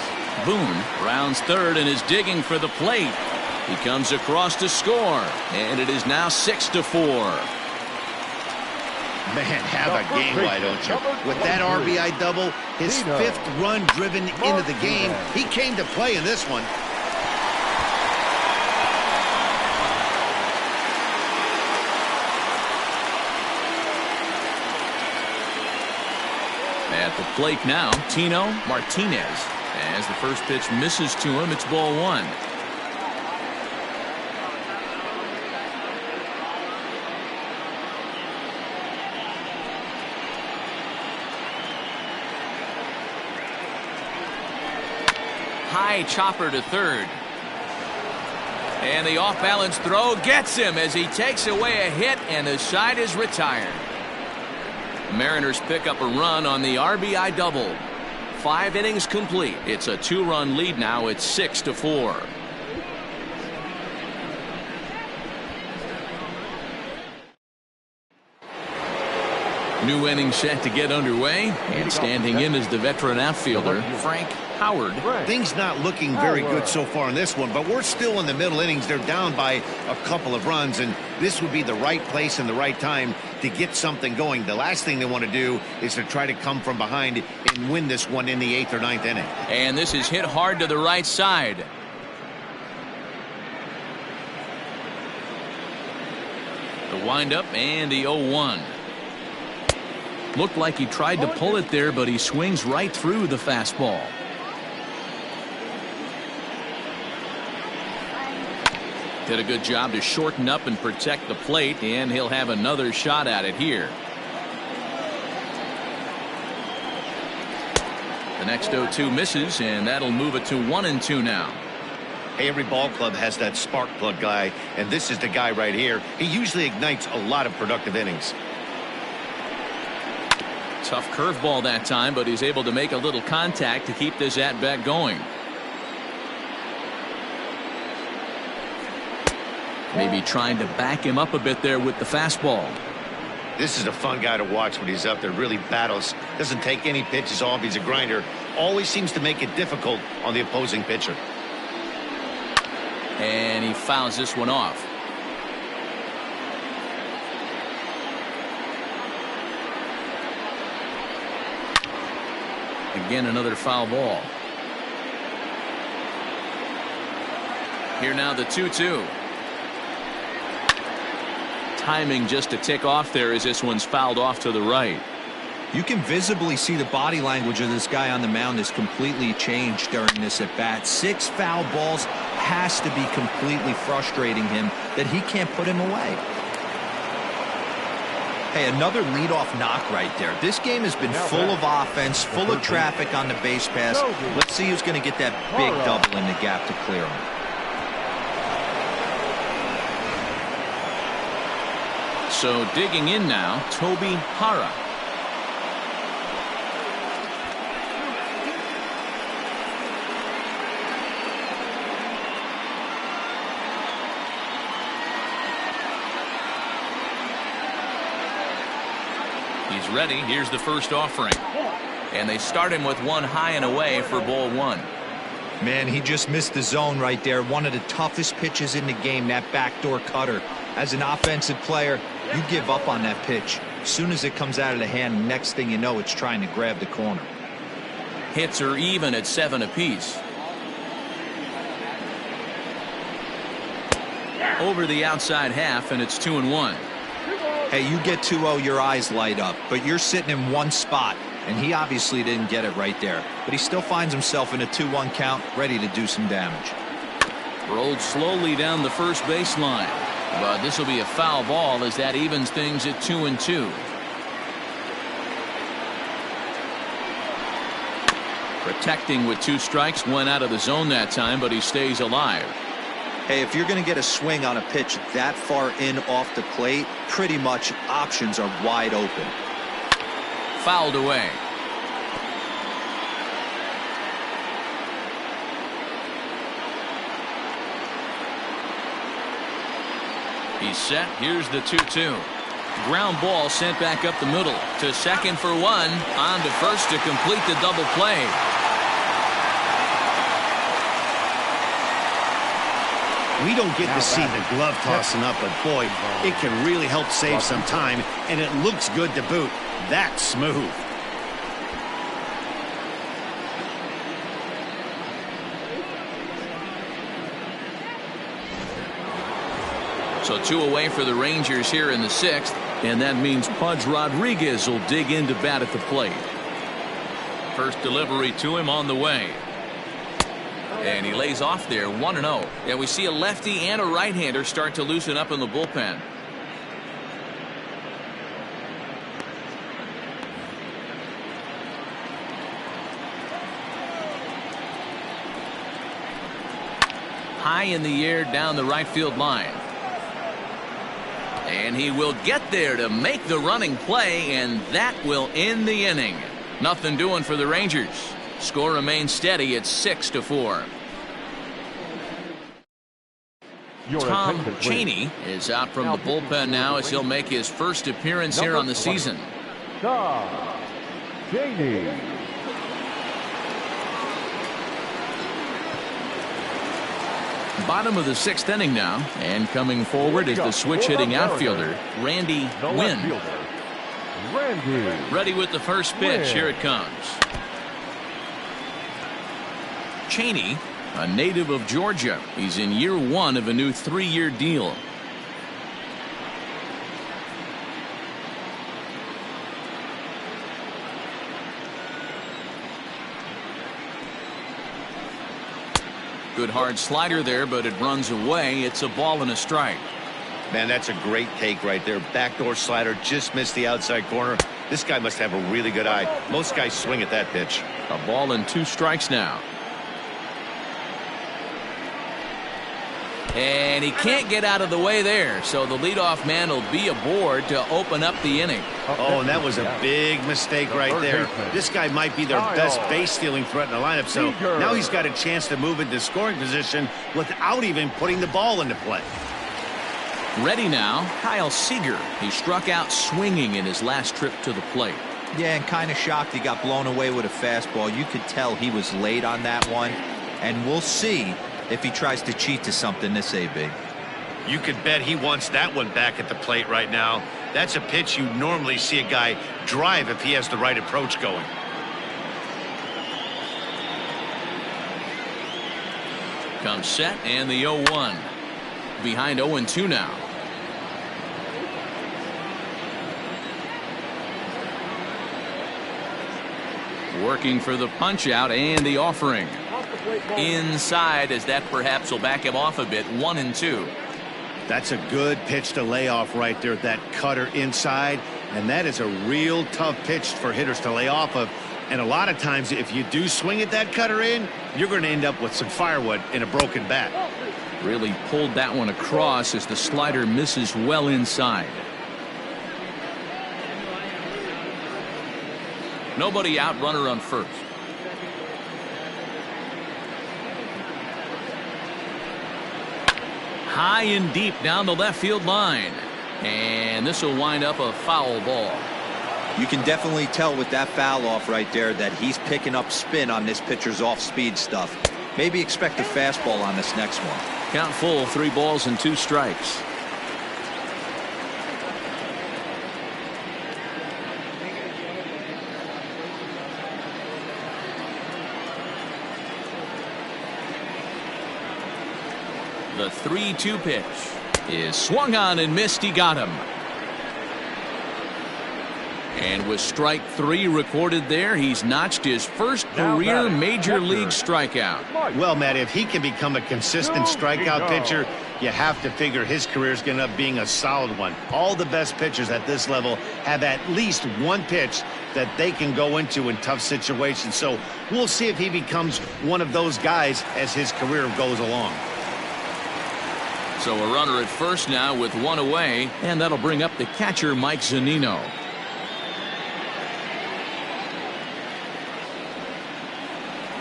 Boone rounds third and is digging for the plate. He comes across to score, and it is now 6-4. Man, have a game, why don't you? With that RBI double, his 5th run driven into the game, he came to play in this one. At the plate now, Tino Martinez. As the first pitch misses to him, it's ball 1. High chopper to third. And the off-balance throw gets him as he takes away a hit, and the side is retired. Mariners pick up a run on the RBI double. 5 innings complete. It's a 2-run lead now. It's 6-4. New inning set to get underway, and standing in is the veteran outfielder, Frank Howard. Things not looking very good so far in this one, but we're still in the middle innings. They're down by a couple of runs, and this would be the right place and the right time to get something going. The last thing they want to do is to try to come from behind and win this one in the 8th or 9th inning. And this is hit hard to the right side. The windup and the 0-1. Looked like he tried to pull it there, but he swings right through the fastball. Did a good job to shorten up and protect the plate, and he'll have another shot at it here. The next 0-2 misses, and that'll move it to 1-2 now. Hey, every ball club has that spark plug guy, and this is the guy right here. He usually ignites a lot of productive innings. Tough curveball that time, but he's able to make a little contact to keep this at-bat going. Maybe trying to back him up a bit there with the fastball. This is a fun guy to watch when he's up there. Really battles. Doesn't take any pitches off. He's a grinder. Always seems to make it difficult on the opposing pitcher. And he fouls this one off. Again, another foul ball. Here now the 2-2. Timing just to tick off there as this one's fouled off to the right. You can visibly see the body language of this guy on the mound is completely changed during this at bat. 6 foul balls has to be completely frustrating him that he can't put him away. Hey, another leadoff knock right there. This game has been full of offense, full of traffic on the base pass. Let's see who's going to get that big double in the gap to clear him. So digging in now, Toby Hara. He's ready. Here's the first offering. And they start him with one high and away for ball 1. Man, he just missed the zone right there. One of the toughest pitches in the game, that backdoor cutter. As an offensive player, you give up on that pitch. As soon as it comes out of the hand, next thing you know, it's trying to grab the corner. Hits are even at 7 apiece. Over the outside half, and it's 2-1. Hey, you get 2-0, your eyes light up, but you're sitting in one spot, and he obviously didn't get it right there. But he still finds himself in a 2-1 count, ready to do some damage. Rolled slowly down the first baseline. But this will be a foul ball as that evens things at 2-2. Protecting with 2 strikes, went out of the zone that time, but he stays alive. Hey, if you're going to get a swing on a pitch that far in off the plate, pretty much options are wide open. Fouled away. He's set. Here's the 2-2. Ground ball sent back up the middle to second for one. On to first to complete the double play. We don't get to see the glove tossing up, but boy, it can really help save some time, and it looks good to boot. That's smooth. So 2 away for the Rangers here in the 6th, and that means Pudge Rodriguez will dig in to bat at the plate. First delivery to him on the way. And he lays off there 1-0. And we see a lefty and a right-hander start to loosen up in the bullpen. High in the air down the right field line. And he will get there to make the running play, and that will end the inning. Nothing doing for the Rangers. Score remains steady at 6-4. Tom Cheney is out from the bullpen now as he'll make his first appearance here on the season. Tom Cheney. Bottom of the 6th inning now, and coming forward is the switch-hitting outfielder, Randy Wynn. Ready with the first pitch. Here it comes. Cheney, a native of Georgia. He's in year 1 of a new 3-year deal. Good hard slider there, but it runs away. It's a ball and a strike. Man, that's a great take right there. Backdoor slider, just missed the outside corner. This guy must have a really good eye. Most guys swing at that pitch. A ball and 2 strikes now. And he can't get out of the way there, so the leadoff man will be aboard to open up the inning. Oh, and that was a big mistake right there. This guy might be their best base-stealing threat in the lineup, so now he's got a chance to move into scoring position without even putting the ball into play. Ready now, Kyle Seager. He struck out swinging in his last trip to the plate. Yeah, and kind of shocked he got blown away with a fastball. You could tell he was late on that one, and we'll see if he tries to cheat to something this AB. You could bet he wants that one back at the plate right now. That's a pitch you normally see a guy drive if he has the right approach going. Comes set and the 0-1. Behind 0-2 now. Working for the punch out and the offering. Inside, as that perhaps will back him off a bit. 1-2. That's a good pitch to lay off right there. That cutter inside, and that is a real tough pitch for hitters to lay off of. And a lot of times, if you do swing at that cutter in, you're going to end up with some firewood in a broken bat. Really pulled that one across as the slider misses well inside. Nobody out, runner on first. High and deep down the left field line. And this will wind up a foul ball. You can definitely tell with that foul off right there that he's picking up spin on this pitcher's off-speed stuff. Maybe expect a fastball on this next one. Count full, 3 balls and 2 strikes. The 3-2 pitch is swung on and missed. He got him. And with strike 3 recorded there, he's notched his first career major league strikeout. Well, Matt, if he can become a consistent strikeout pitcher, you have to figure his career is going to end up being a solid one. All the best pitchers at this level have at least one pitch that they can go into in tough situations. So we'll see if he becomes one of those guys as his career goes along. So a runner at first now with 1 away, and that'll bring up the catcher, Mike Zunino.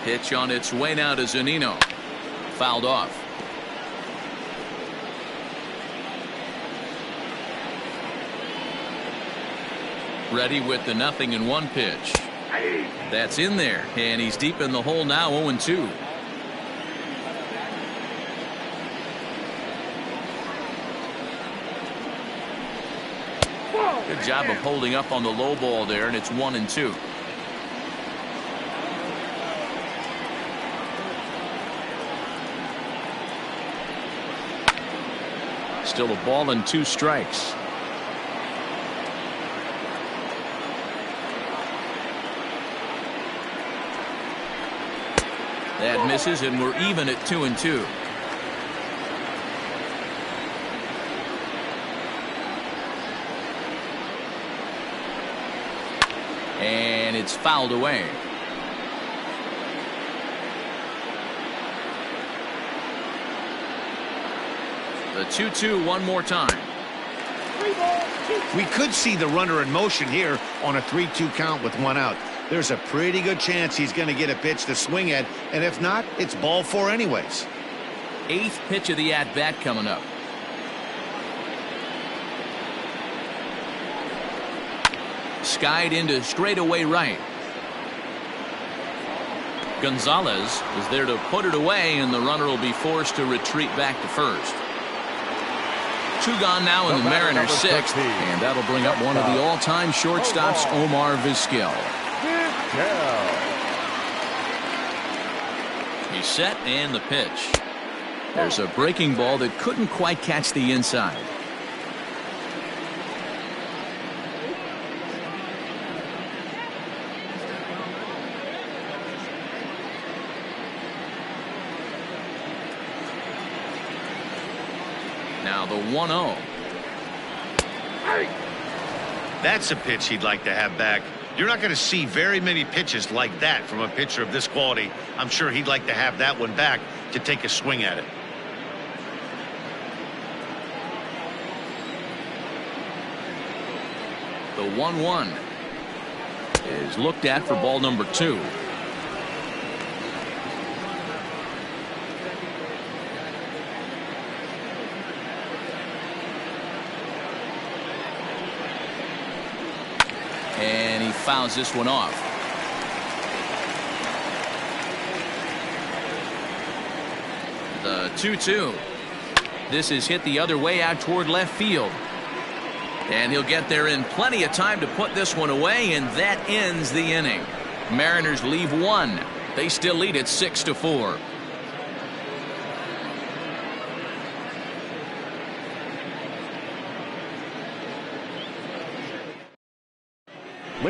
Pitch on its way now to Zunino. Fouled off. Ready with the 0-1 pitch. That's in there, and he's deep in the hole now, 0-2. Good job of holding up on the low ball there, and it's 1-2. Still a ball and 2 strikes. That misses, and we're even at 2-2. And it's fouled away. The 2-2 one more time. We could see the runner in motion here on a 3-2 count with 1 out. There's a pretty good chance he's going to get a pitch to swing at, and if not, it's ball 4 anyways. 8th pitch of the at-bat coming up. Skied into straightaway right. Gonzalez is there to put it away, and the runner will be forced to retreat back to first. 2 gone now in the Mariners' 6th, and that'll bring up one of the all-time shortstops, Omar Vizquel. He's set, and the pitch. There's a breaking ball that couldn't quite catch the inside. Now the 1-0. That's a pitch he'd like to have back. You're not going to see very many pitches like that from a pitcher of this quality. I'm sure he'd like to have that one back to take a swing at it. The 1-1 is looked at for ball number 2. And he fouls this one off. The 2-2. This is hit the other way out toward left field. And he'll get there in plenty of time to put this one away, and that ends the inning. Mariners leave 1. They still lead it 6-4.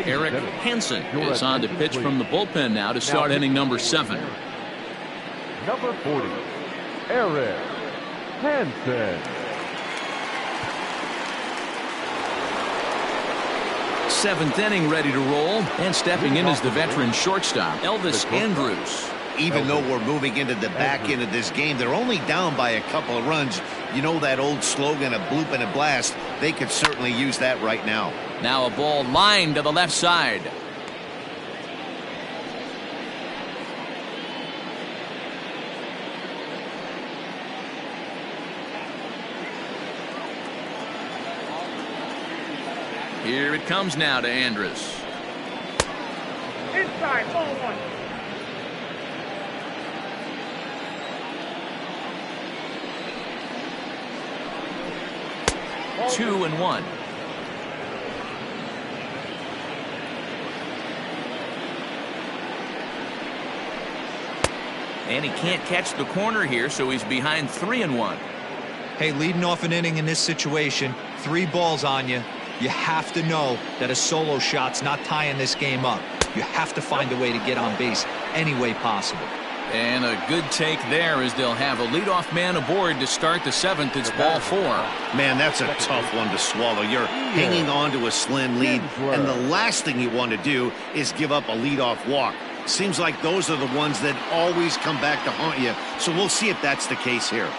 Eric Hansen is on to pitch from the bullpen now to start inning number 7. Number 40, Eric Hansen. 7th inning ready to roll, and stepping in is the veteran shortstop, Elvis Andrus. Even though we're moving into the back end of this game, they're only down by a couple of runs. You know that old slogan, a bloop and a blast. They could certainly use that right now. Now a ball lined to the left side. Here it comes now to Andrus. Inside, ball 1. 2-1. And he can't catch the corner here, so he's behind 3-1. Hey, leading off an inning in this situation, 3 balls on you. You have to know that a solo shot's not tying this game up. You have to find a way to get on base any way possible. And a good take there as they'll have a leadoff man aboard to start the 7th. It's ball 4. Man, that's a tough one to swallow. You're hanging on to a slim lead, and the last thing you want to do is give up a leadoff walk. Seems like those are the ones that always come back to haunt you, so we'll see if that's the case here.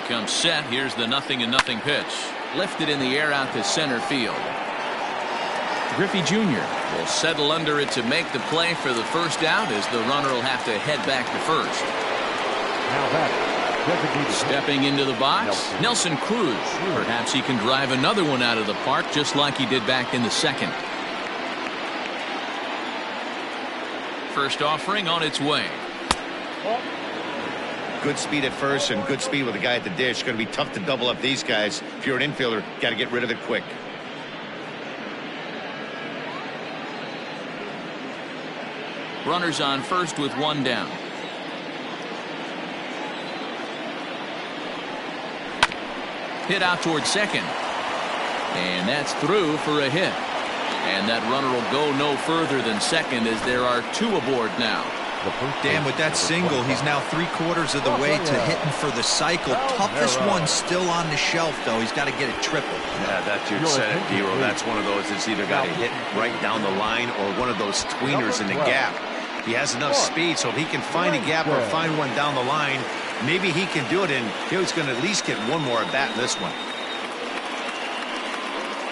Comes set. Here's the 0-0 pitch. Lifted in the air out to center field. Griffey Jr. will settle under it to make the play for the first out, as the runner will have to head back to first. Now back Designated Stepping into the box, Nelson Cruz. Perhaps he can drive another one out of the park just like he did back in the second. First offering on its way. Good speed at first and good speed with the guy at the dish. Going to be tough to double up these guys. If you're an infielder, got to get rid of it quick. Runners on first with one down. Hit out towards second. And that's through for a hit. And that runner will go no further than second as there are two aboard now. Dan, with that single, he's now 3/4 of the way to hitting for the cycle. Toughest one still on the shelf, though. He's got to get it triple. Yeah, that dude said it, Dero. That's one of those that's either got to hit right down the line or one of those tweeners in the gap. He has enough speed, so if he can find a gap or find one down the line, maybe he can do it, and he's going to at least get one more at bat in this one.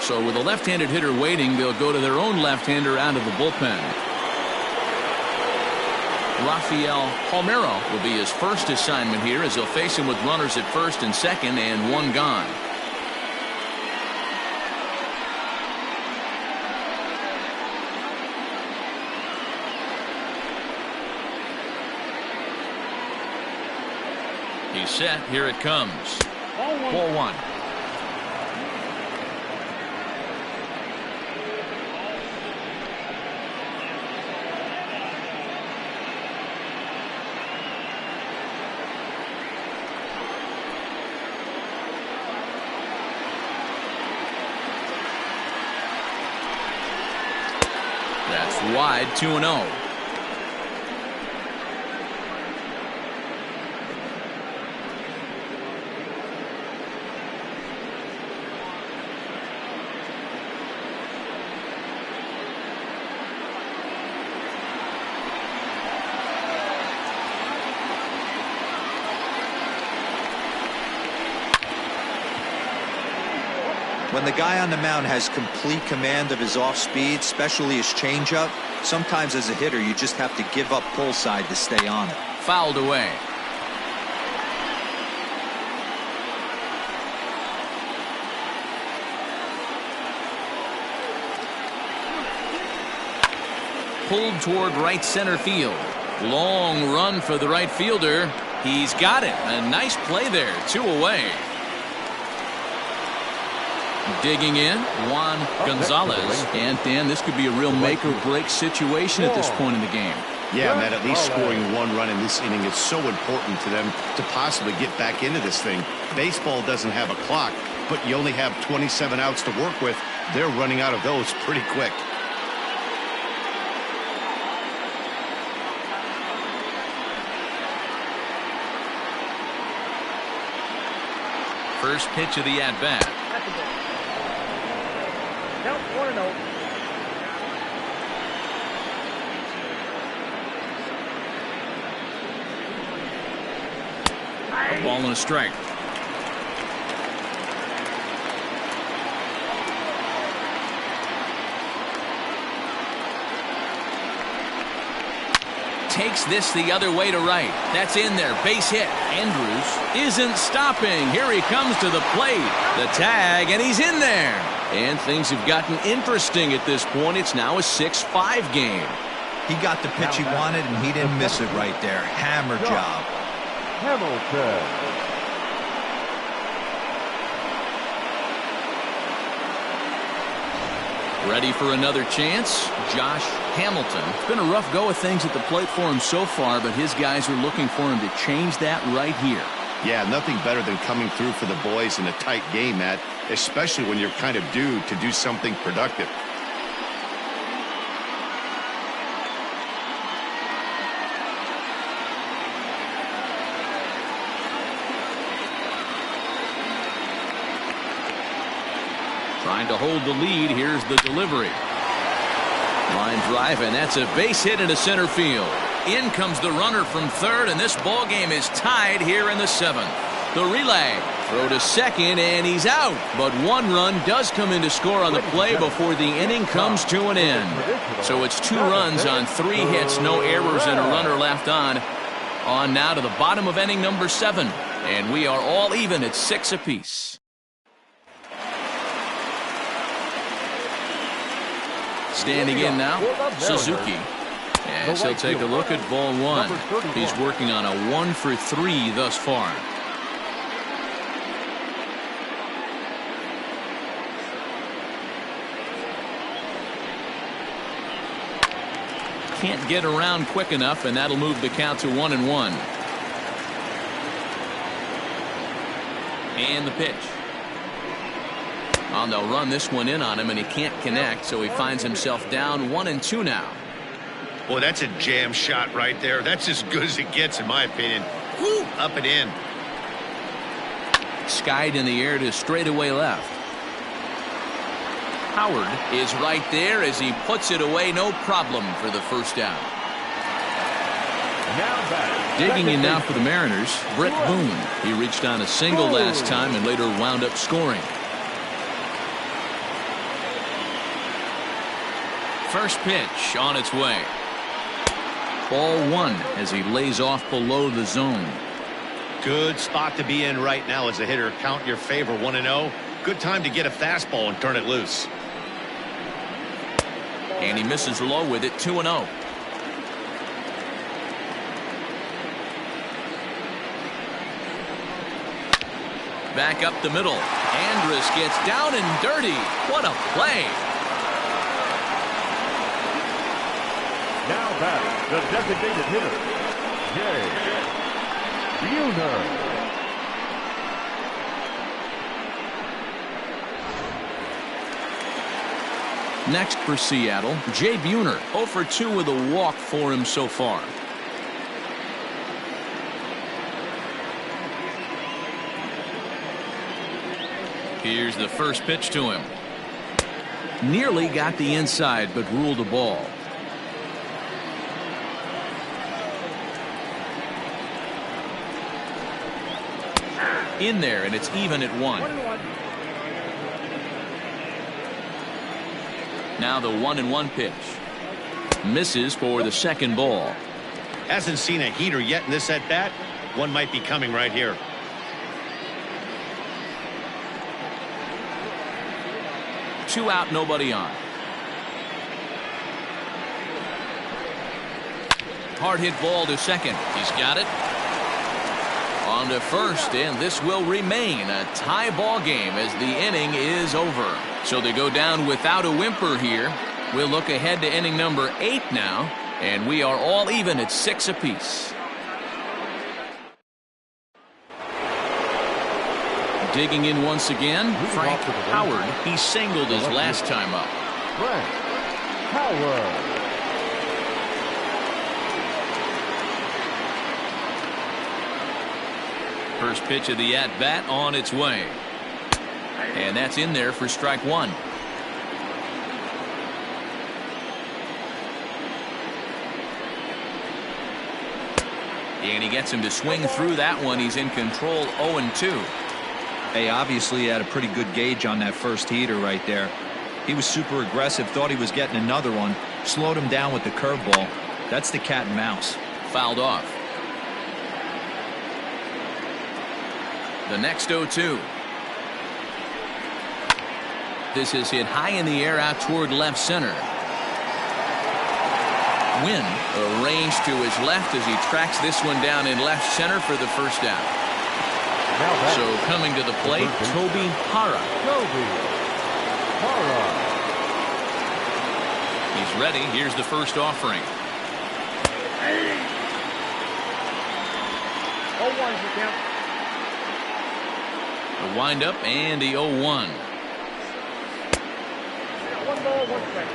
So with a left-handed hitter waiting, they'll go to their own left-hander out of the bullpen. Rafael Palmeiro will be his first assignment here as he'll face him with runners at first and second and one gone. He's set. Here it comes. Ball one. That's wide, 2-0. When the guy on the mound has complete command of his off speed, especially his changeup, sometimes as a hitter you just have to give up pull side to stay on it. Fouled away. Pulled toward right center field. Long run for the right fielder. He's got it. A nice play there. 2 away. Digging in, Juan Gonzalez. And Dan, this could be a real make or break situation at this point in the game. Yeah, Matt, at least scoring one run in this inning is so important to them to possibly get back into this thing. Baseball doesn't have a clock, but you only have 27 outs to work with. They're running out of those pretty quick. First pitch of the at-bat. Count 1-0. A ball and a strike. Takes this the other way to right. That's in there. Base hit. Andrews isn't stopping. Here he comes to the plate. The tag, and he's in there. And things have gotten interesting at this point. It's now a 6-5 game. He got the pitch he wanted, and he didn't miss it right there. Hammer job. Hamilton. Ready for another chance? Josh Hamilton. It's been a rough go of things at the plate for him so far, but his guys are looking for him to change that right here. Yeah, nothing better than coming through for the boys in a tight game, Matt, especially when you're kind of due to do something productive. Trying to hold the lead. Here's the delivery. Line drive, and that's a base hit into center field. In comes the runner from third, and this ball game is tied here in the 7th. The relay. Throw to second, and he's out. But one run does come in to score on the play before the inning comes to an end. So it's 2 runs on 3 hits, no errors, and a runner left on. On now to the bottom of inning number 7. And we are all even at 6 apiece. Standing in now, Suzuki. As he'll take a look at ball one. He's working on a 1 for 3 thus far. Can't get around quick enough, and that'll move the count to 1-1. And the pitch. Oh, they'll run this one in on him, and he can't connect, so he finds himself down 1-2 now. Boy, that's a jam shot right there. That's as good as it gets, in my opinion. Woo, up and in. Skied in the air to straightaway left. Howard is right there as he puts it away, no problem for the first out. Digging in now for the Mariners, Brett Boone. He reached on a single last time and later wound up scoring. First pitch on its way. Ball one as he lays off below the zone. Good spot to be in right now as a hitter. Count your favor, 1-0. Good time to get a fastball and turn it loose. And he misses low with it, 2-0. Back up the middle. Andrus gets down and dirty. What a play. Now batting, the designated hitter, Jay Buhner. Next for Seattle, Jay Buhner, 0 for 2 with a walk for him so far. Here's the first pitch to him. Nearly got the inside, but ruled a ball. In there, and it's even at 1. Now the 1-1 pitch. Misses for the second ball. Hasn't seen a heater yet in this at bat. One might be coming right here. Two out, nobody on. Hard hit ball to second. He's got it. On to first, and this will remain a tie ball game as the inning is over. So they go down without a whimper here. We'll look ahead to inning number 8 now, and we are all even at 6 apiece. Digging in once again, Frank Howard. He singled his last time up. Frank Howard. First pitch of the at-bat on its way. And that's in there for strike 1. And he gets him to swing through that one. He's in control, 0-2. Hey, obviously he had a pretty good gauge on that first heater right there. He was super aggressive, thought he was getting another one, slowed him down with the curveball. That's the cat and mouse. Fouled off. The next 0-2. This is hit high in the air out toward left center. Wynn arranged to his left as he tracks this one down in left center for the first out. So coming to the plate, Toby Hara. He's ready. Here's the first offering. 0-1's the count. The windup and the 0-1. 1 ball, 1 strike.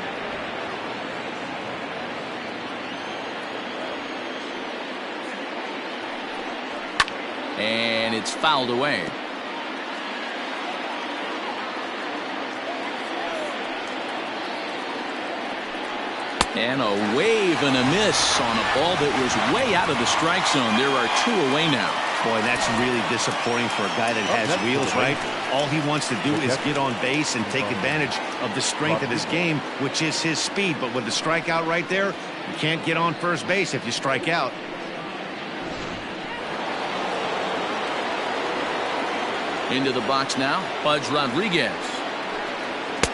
And it's fouled away. And a wave and a miss on a ball that was way out of the strike zone. There are 2 away now. Boy, that's really disappointing for a guy that has wheels, right? All he wants to do is get on base and take advantage of the strength of his game, which is his speed. But with the strikeout right there, you can't get on first base if you strike out. Into the box now, Pudge Rodriguez.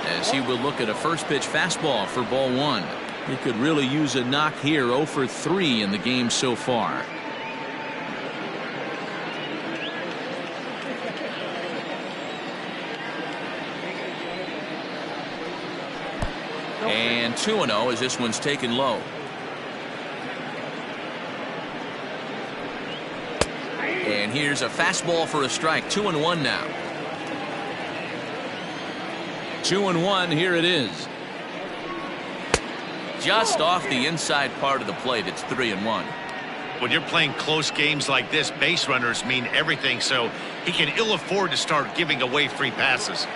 As he will look at a first pitch fastball for ball one. He could really use a knock here. 0 for 3 in the game so far. And 2-0 as this one's taken low. And here's a fastball for a strike. 2-1 now. 2-1, here it is. Just off the inside part of the plate. It's 3-1. When you're playing close games like this, base runners mean everything, so he can ill afford to start giving away free passes.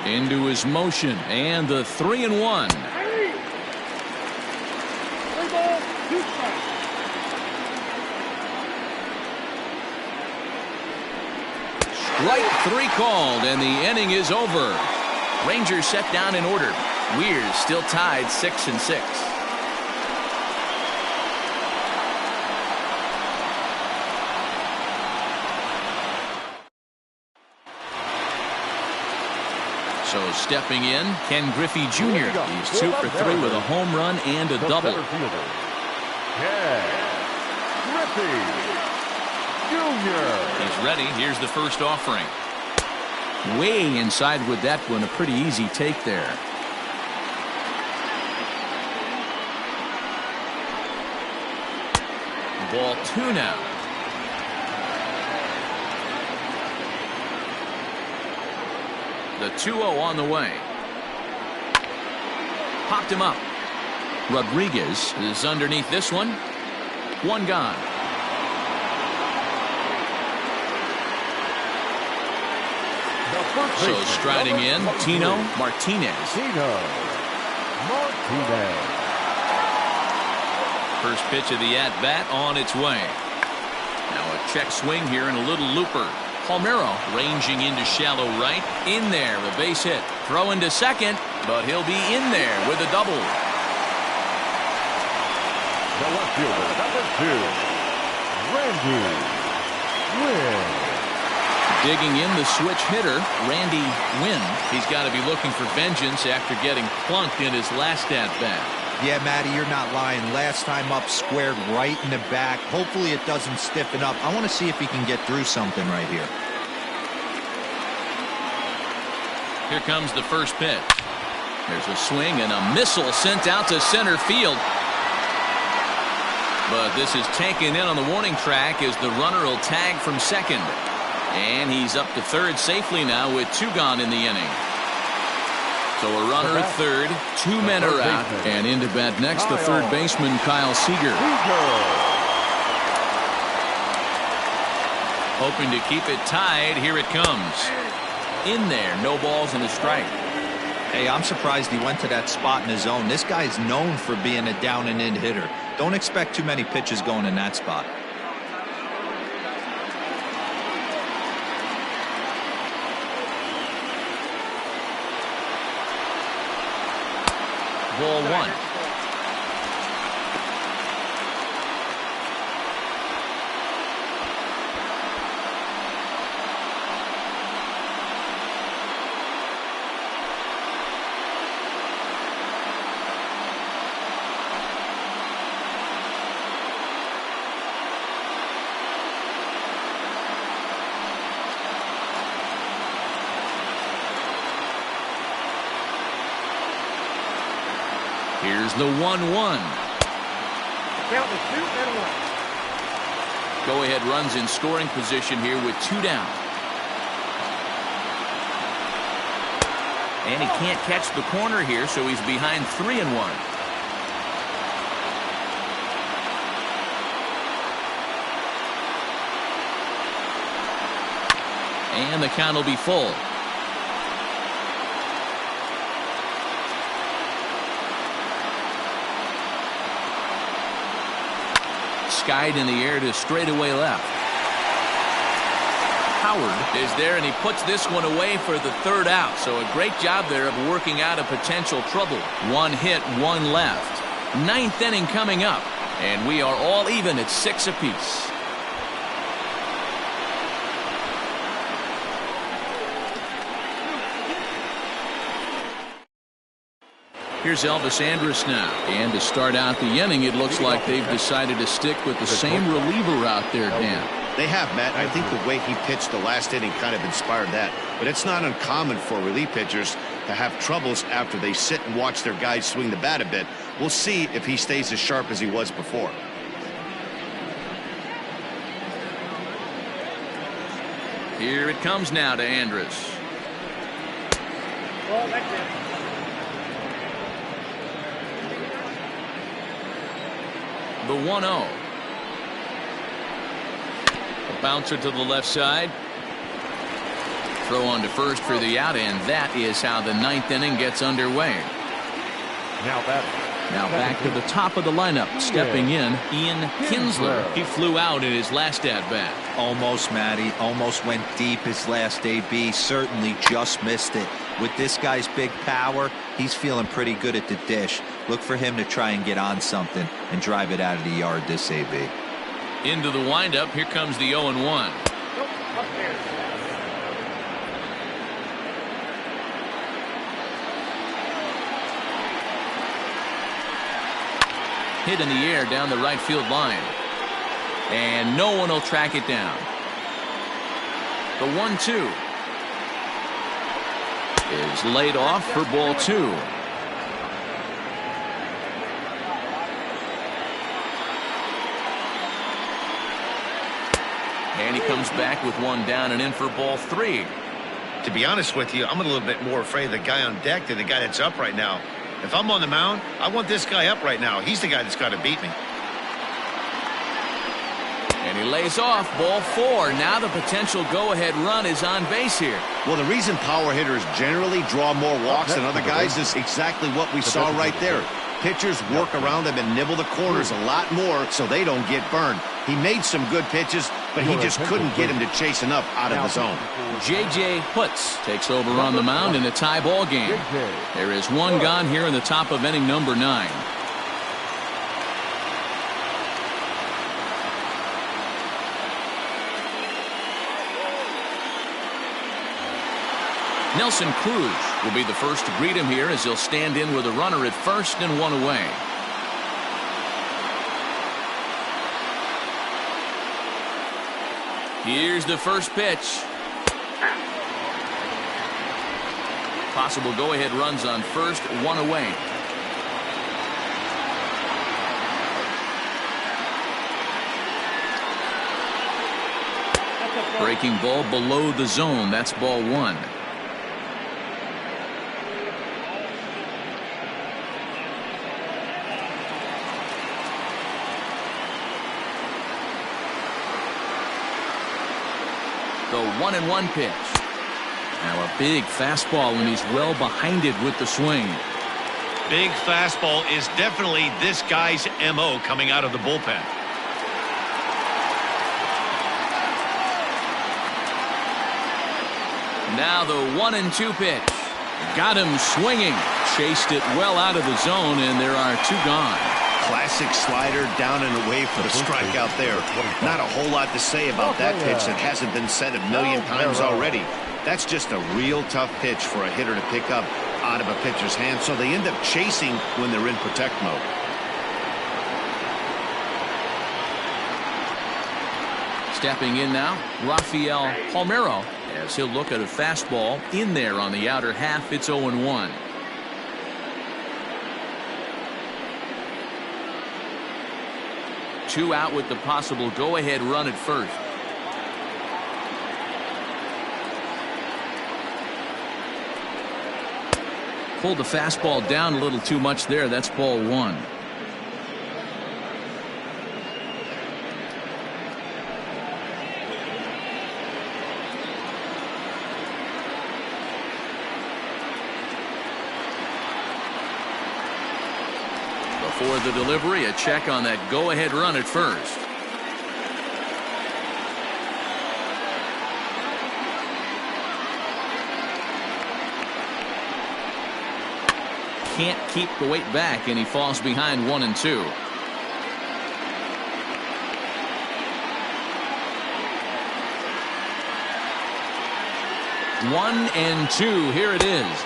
Into his motion, and the 3-1. 3 balls, 2 strikes. Strike 3 called, and the inning is over. Rangers set down in order. Weir's still tied 6-6. So stepping in, Ken Griffey Jr. He's 2 for 3 with a home run and a double. Ken Griffey Jr. He's ready. Here's the first offering. Way inside with that one. A pretty easy take there. Ball 2 now. The 2-0 on the way. Popped him up. Rodriguez is underneath this one. 1 gone. So striding in, Tino Martinez. First pitch of the at-bat on its way. Now a check swing here and a little looper. Palmeiro ranging into shallow right. In there, a base hit. Throw into second, but he'll be in there with a double. The left fielder, number 2, Randy Wynn. Digging in the switch hitter, Randy Wynn. He's got to be looking for vengeance after getting plunked in his last at-bat. Yeah, Matty, you're not lying. Last time up, squared right in the back. Hopefully it doesn't stiffen up. I want to see if he can get through something right here. Here comes the first pitch. There's a swing and a missile sent out to center field. But this is taken in on the warning track as the runner will tag from second. And he's up to third safely now with 2 gone in the inning. So a runner at third, 2 men are out, and into bat next the third baseman Kyle Seager. Hoping to keep it tied. Here it comes. In there, no balls and a strike. Hey, I'm surprised he went to that spot in his zone. This guy's known for being a down and in hitter. Don't expect too many pitches going in that spot. Ball 1. Here's the 1-1. Count is 2-1. Go ahead runs in scoring position here with 2 down. And he can't catch the corner here, so he's behind 3-1. And the count will be full. Skied in the air to straightaway left. Howard is there, and he puts this one away for the 3rd out. So a great job there of working out a potential trouble. 1 hit, 1 left. 9th inning coming up, and we are all even at 6 apiece. Here's Elvis Andrus now. And to start out the inning, it looks like they've decided to stick with the same reliever out there, Dan. They have, Matt. I think the way he pitched the last inning kind of inspired that. But it's not uncommon for relief pitchers to have troubles after they sit and watch their guys swing the bat a bit. We'll see if he stays as sharp as he was before. Here it comes now to Andrus. Well, that's it. The 1-0. A bouncer to the left side. Throw on to first for the out, and that is how the ninth inning gets underway. Now back to the top of the lineup. Stepping in, Ian Kinsler. He flew out in his last at-bat. Almost, Matty. Almost went deep his last AB. Certainly just missed it. With this guy's big power, he's feeling pretty good at the dish. Look for him to try and get on something and drive it out of the yard this AB. Into the windup. Here comes the 0-1. Nope, up there. Hit in the air down the right field line. And no one will track it down. The 1-2 is laid off for ball 2. And he comes back with one down and in for ball 3. To be honest with you, I'm a little bit more afraid of the guy on deck than the guy that's up right now. If I'm on the mound, I want this guy up right now. He's the guy that's got to beat me. And he lays off ball 4. Now the potential go-ahead run is on base here. Well, the reason power hitters generally draw more walks than other guys is exactly what we saw right there. Pitchers work around them and nibble the corners a lot more so they don't get burned. He made some good pitches, but he just couldn't get him to chase enough out of the zone. J.J. Putz takes over on the mound in a tie ball game. There is one gone here in the top of inning number 9. Nelson Cruz will be the first to greet him here as he'll stand in with a runner at first and one away. Here's the first pitch. Possible go-ahead runs on first, one away. Breaking ball below the zone. That's ball 1. The 1-1 pitch. Now a big fastball, and he's well behind it with the swing. Big fastball is definitely this guy's M.O. coming out of the bullpen. Now the 1-2 pitch. Got him swinging. Chased it well out of the zone, and there are 2 gone. Classic slider down and away for the strikeout there. Not a whole lot to say about that pitch that hasn't been said a million times already. That's just a real tough pitch for a hitter to pick up out of a pitcher's hand, so they end up chasing when they're in protect mode. Stepping in now, Rafael Palmeiro, as he'll look at a fastball in there on the outer half. It's 0-1. Two out with the possible go-ahead run at first. Pulled the fastball down a little too much there. That's ball 1. Before the delivery, a check on that go-ahead run at first. Can't keep the weight back, and he falls behind 1-2. One and two. Here it is.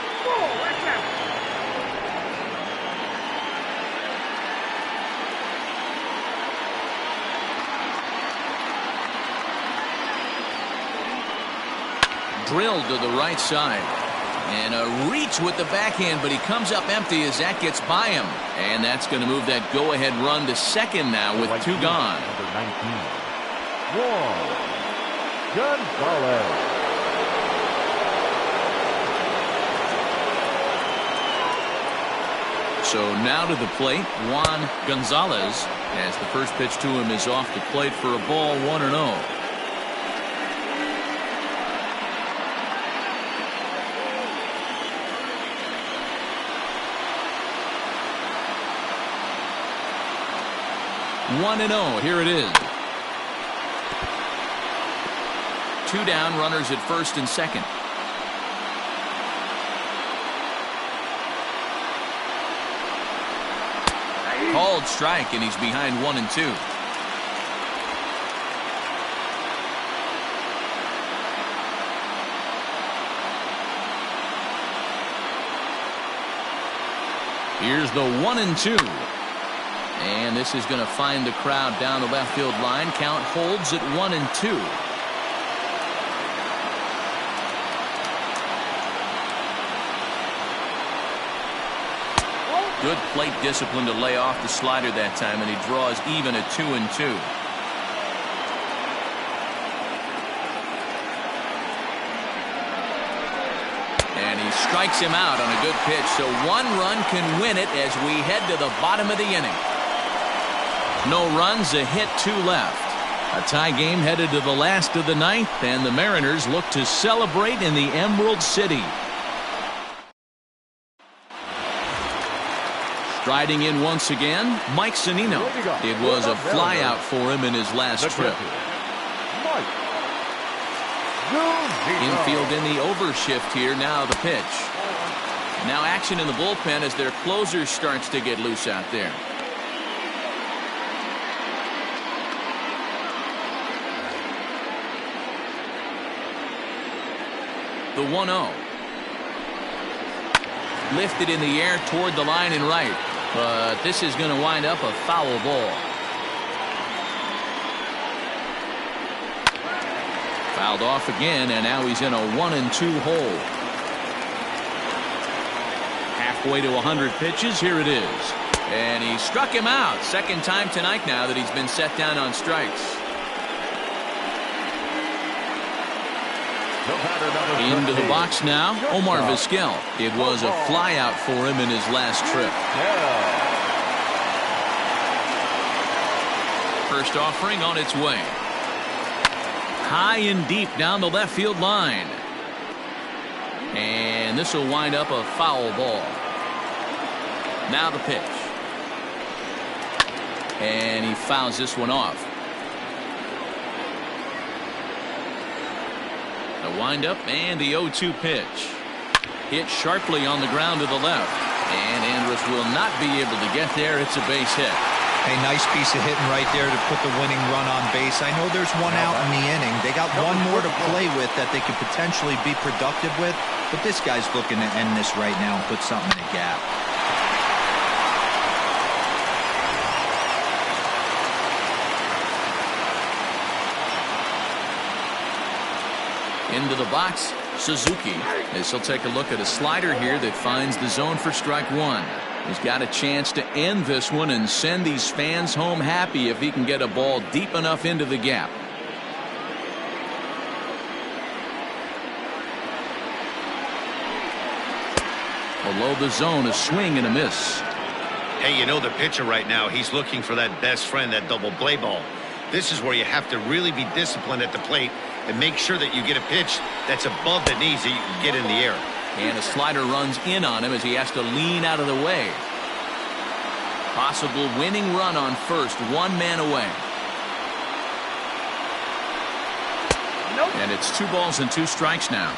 Drilled to the right side. And a reach with the backhand, but he comes up empty as that gets by him. And that's going to move that go-ahead run to second now with two gone. Number 19, Juan Gonzalez. So now to the plate, Juan Gonzalez, as the first pitch to him is off the plate for a ball, 1-0. One and 0. Here it is. Two down, runners at first and second. Called strike, and he's behind 1-2. Here's the 1-2. And this is going to find the crowd down the left field line. Count holds at 1-2. Good plate discipline to lay off the slider that time, and he draws even at 2-2. And he strikes him out on a good pitch, so one run can win it as we head to the bottom of the inning. No runs, a hit, two left. A tie game headed to the last of the ninth, and the Mariners look to celebrate in the Emerald City. Striding in once again, Mike Zunino. It was a flyout for him in his last trip. Infield in the overshift here. Now the pitch. Now action in the bullpen as their closer starts to get loose out there. The 1-0. Lifted in the air toward the line and right. But this is going to wind up a foul ball. Fouled off again, and now he's in a 1-2 hole. Halfway to 100 pitches. Here it is. And he struck him out. Second time tonight now that he's been set down on strikes. Into the box now, Omar Vizquel. It was a flyout for him in his last trip. First offering on its way. High and deep down the left field line. And this will wind up a foul ball. Now the pitch. And he fouls this one off. The windup and the 0-2 pitch. Hit sharply on the ground to the left. And Andrus will not be able to get there. It's a base hit. A nice piece of hitting right there to put the winning run on base. I know there's one out in the inning. They got one more to play with that they could potentially be productive with. But this guy's looking to end this right now and put something in the gap. Into the box, Suzuki, as he'll take a look at a slider here that finds the zone for strike one. He's got a chance to end this one and send these fans home happy if he can get a ball deep enough into the gap. Below the zone, a swing and a miss. Hey, you know the pitcher right now, he's looking for that best friend, that double play ball. This is where you have to really be disciplined at the plate and make sure that you get a pitch that's above the knees that you can get in the air. And a slider runs in on him as he has to lean out of the way. Possible winning run on first, one man away. Nope. And it's 2 balls and 2 strikes now.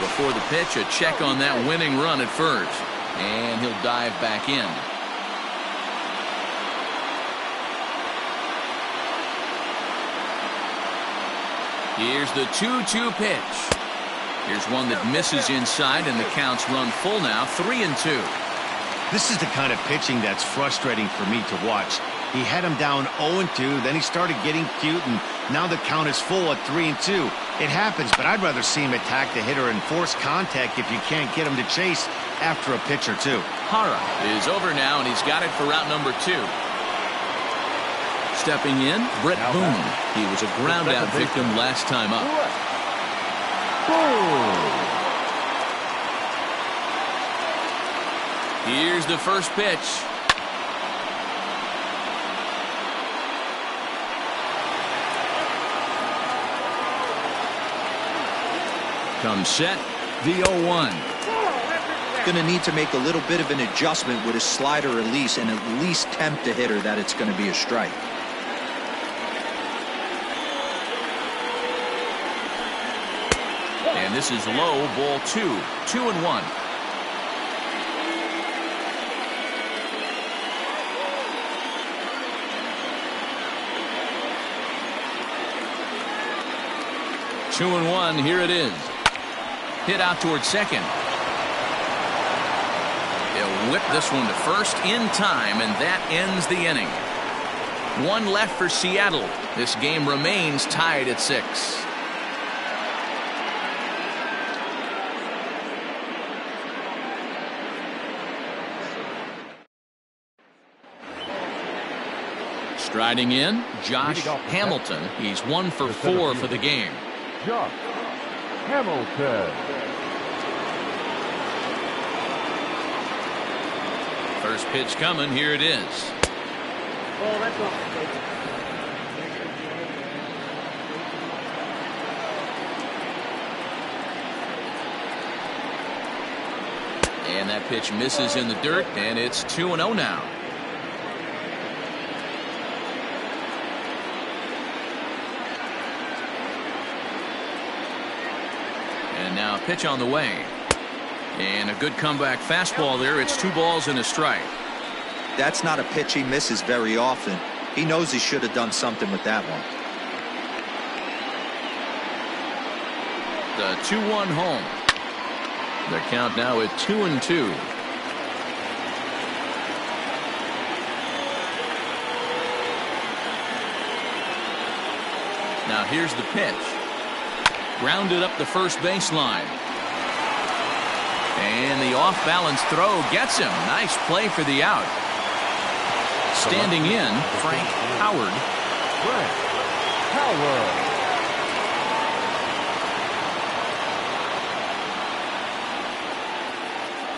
Before the pitch, a check on that winning run at first. And he'll dive back in. Here's the 2-2 pitch. Here's one that misses inside, and the counts run full now, 3-2. This is the kind of pitching that's frustrating for me to watch. He had him down 0-2, then he started getting cute, and now the count is full at 3-2. It happens, but I'd rather see him attack the hitter and force contact if you can't get him to chase after a pitch or two. Hara is over now, and he's got it for route number 2. Stepping in, Brett Boone. He was a ground-out victim last time up. Here's the first pitch. Comes set, the 0-1. Going to need to make a little bit of an adjustment with his slider release and at least tempt the hitter that it's going to be a strike. And this is low, ball 2, 2-1. Two and one, here it is. Hit out towards second. They'll whip this one to first in time, and that ends the inning. One left for Seattle. This game remains tied at 6. Striding in, Josh Hamilton. He's 1 for 4 for the game. Josh Hamilton. First pitch coming. Here it is. Oh, that's off. And that pitch misses in the dirt, and it's 2-0 now. And now a pitch on the way. And a good comeback fastball there. It's 2 balls and a strike. That's not a pitch he misses very often. He knows he should have done something with that one. The 2-1 home. The count now at 2-2. Now here's the pitch. Grounded up the first baseline. And the off-balance throw gets him. Nice play for the out. Standing in, Frank Howard. Frank Howard.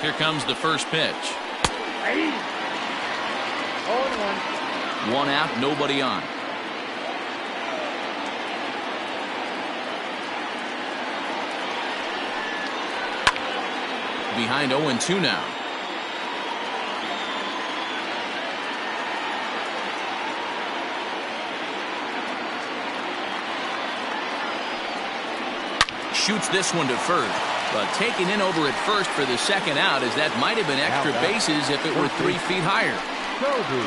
Here comes the first pitch. 0-1. 1 out, nobody on. Behind 0-2 now. Shoots this one to first, but taken in over at first for the second out, as that might have been extra bases if it were 3 feet higher. Toby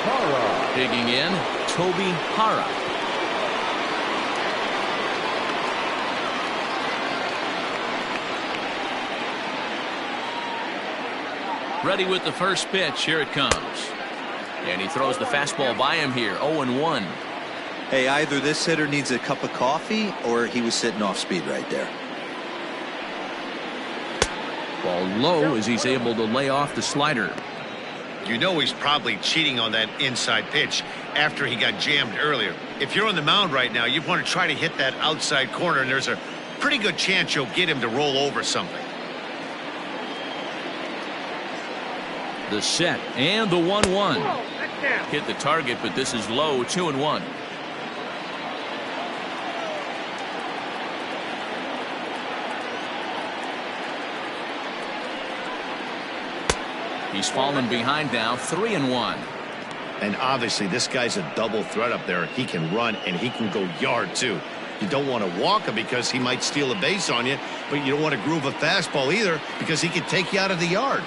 Hara. Digging in, Toby Hara. Ready with the first pitch. Here it comes. And he throws the fastball by him here. 0-1. Hey, either this hitter needs a cup of coffee or he was sitting off speed right there. Ball low as he's able to lay off the slider. You know he's probably cheating on that inside pitch after he got jammed earlier. If you're on the mound right now, you want to try to hit that outside corner, and there's a pretty good chance you'll get him to roll over something. The set and the 1-1. That's down. Hit the target, but this is low. 2-1. He's fallen behind now. 3-1. And obviously this guy's a double threat up there. He can run and he can go yard too. You don't want to walk him because he might steal a base on you, but you don't want to groove a fastball either because he could take you out of the yard.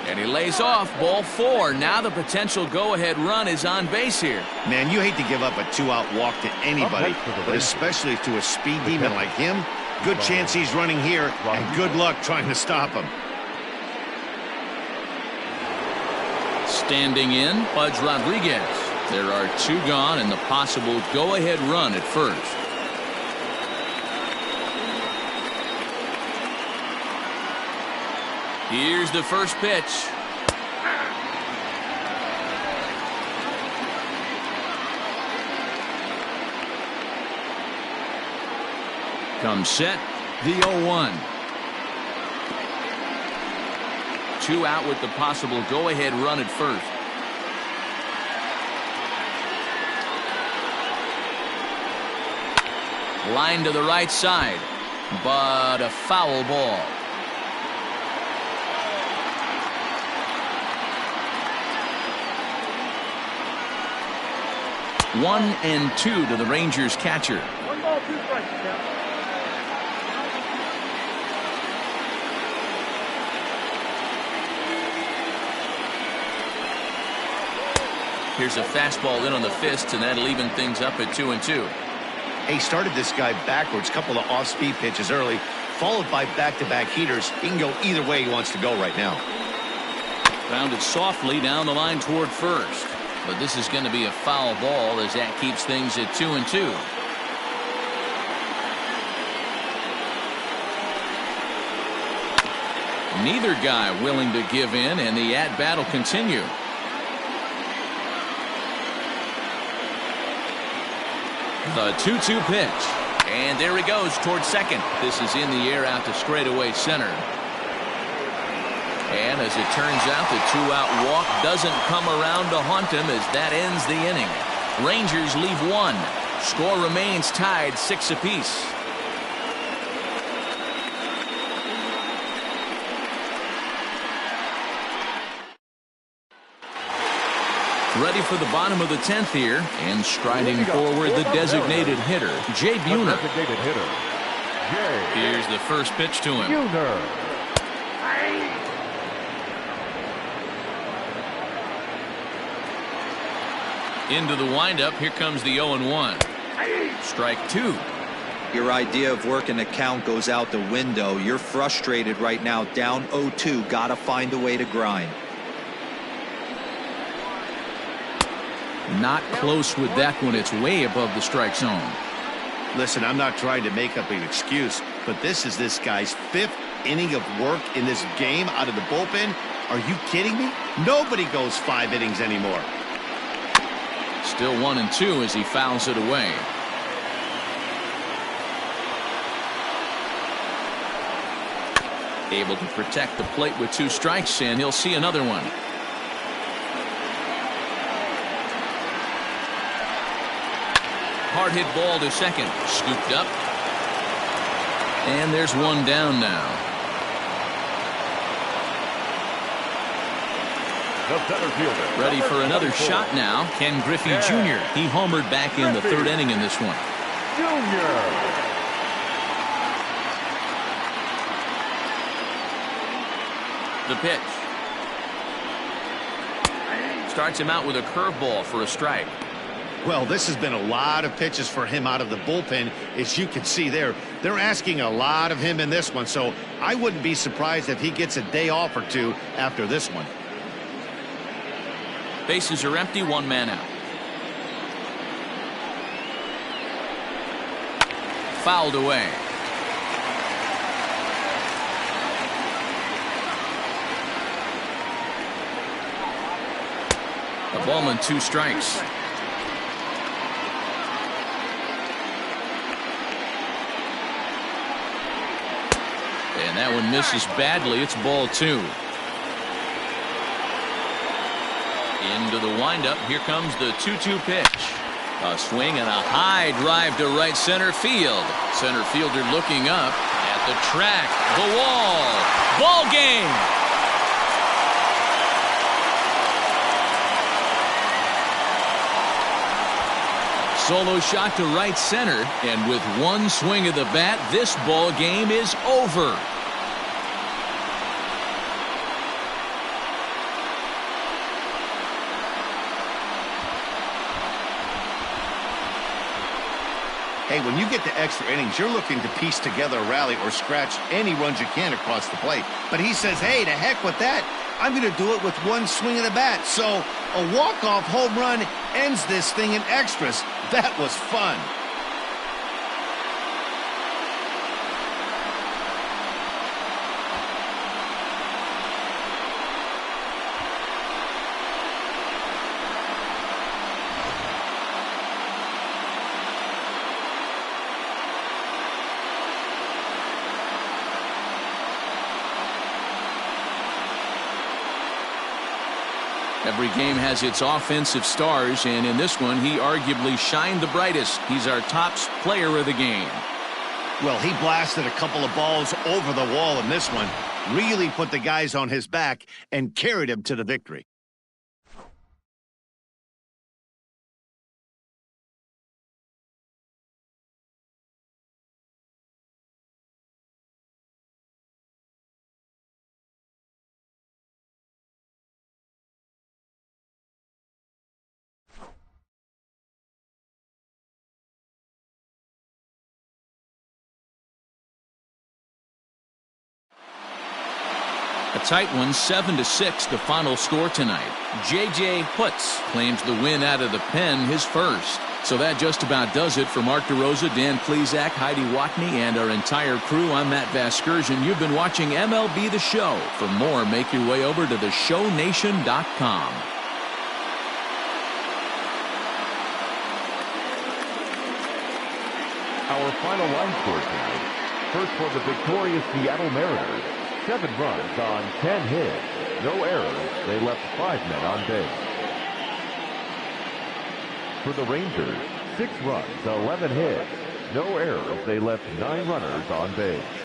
And he lays off. Ball 4. Now the potential go-ahead run is on base here. Man, you hate to give up a 2-out walk to anybody, but especially to a speed demon like him. Good chance he's running here, and good luck trying to stop him. Standing in, Pudge Rodriguez. There are 2 gone and the possible go-ahead run at first. Here's the first pitch. Comes set, the 0-1. 2 out with the possible go-ahead run at first. Line to the right side, but a foul ball. One and 2 to the Rangers catcher. 1 ball, 2 strikes, Cap. Here's a fastball in on the fists, and that'll even things up at 2-2. He started this guy backwards, couple of off-speed pitches early, followed by back-to-back heaters. He can go either way he wants to go right now. Grounded softly down the line toward first. But this is going to be a foul ball as that keeps things at 2-2. Neither guy willing to give in, and the at-bat will continue. The 2-2 pitch. And there he goes towards second. This is in the air out to straightaway center. And as it turns out, the 2-out walk doesn't come around to haunt him as that ends the inning. Rangers leave 1. Score remains tied 6 apiece. Ready for the bottom of the 10th here, and striding forward the designated hitter, Jay Buhner. Here's the first pitch to him. Into the windup, here comes the 0-1. Strike 2. Your idea of working the count goes out the window. You're frustrated right now, down 0-2. Gotta find a way to grind. Not close with that one. It's way above the strike zone. Listen, I'm not trying to make up an excuse, but this is this guy's 5th inning of work in this game out of the bullpen. Are you kidding me? Nobody goes 5 innings anymore. Still 1-2 as he fouls it away. Able to protect the plate with 2 strikes, and he'll see another one. Hard hit ball to second. Scooped up. And there's one down now. Ready for another shot now. Ken Griffey Jr. He homered back in the 3rd inning in this one. The pitch. Starts him out with a curveball for a strike. Well, this has been a lot of pitches for him out of the bullpen. As you can see there, they're asking a lot of him in this one, so I wouldn't be surprised if he gets a day off or 2 after this one. Bases are empty, 1 man out. Fouled away. A ball and 2 strikes. And that one misses badly. It's ball 2. Into the windup. Here comes the 2-2 pitch. A swing and a high drive to right center field. Center fielder looking up at the track. The wall. Ball game. Solo shot to right center, and with 1 swing of the bat, this ball game is over. Hey, when you get to extra innings, you're looking to piece together a rally or scratch any runs you can across the plate. But he says, hey, to heck with that. I'm going to do it with one swing of the bat. So a walk-off home run ends this thing in extras. That was fun. Every game has its offensive stars, and in this one, he arguably shined the brightest. He's our top player of the game. Well, he blasted a couple of balls over the wall in this one, really put the guys on his back and carried him to the victory. A tight one, 7-6, the final score tonight. J.J. Putz claims the win out of the pen, his first. So that just about does it for Mark DeRosa, Dan Plesac, Heidi Watney, and our entire crew. I'm Matt Vasgersian. You've been watching MLB The Show. For more, make your way over to theshownation.com. Our final line score tonight. First for the victorious Seattle Mariners. 7 runs on 10 hits. No errors. They left 5 men on base. For the Rangers, 6 runs, 11 hits. No errors. They left 9 runners on base.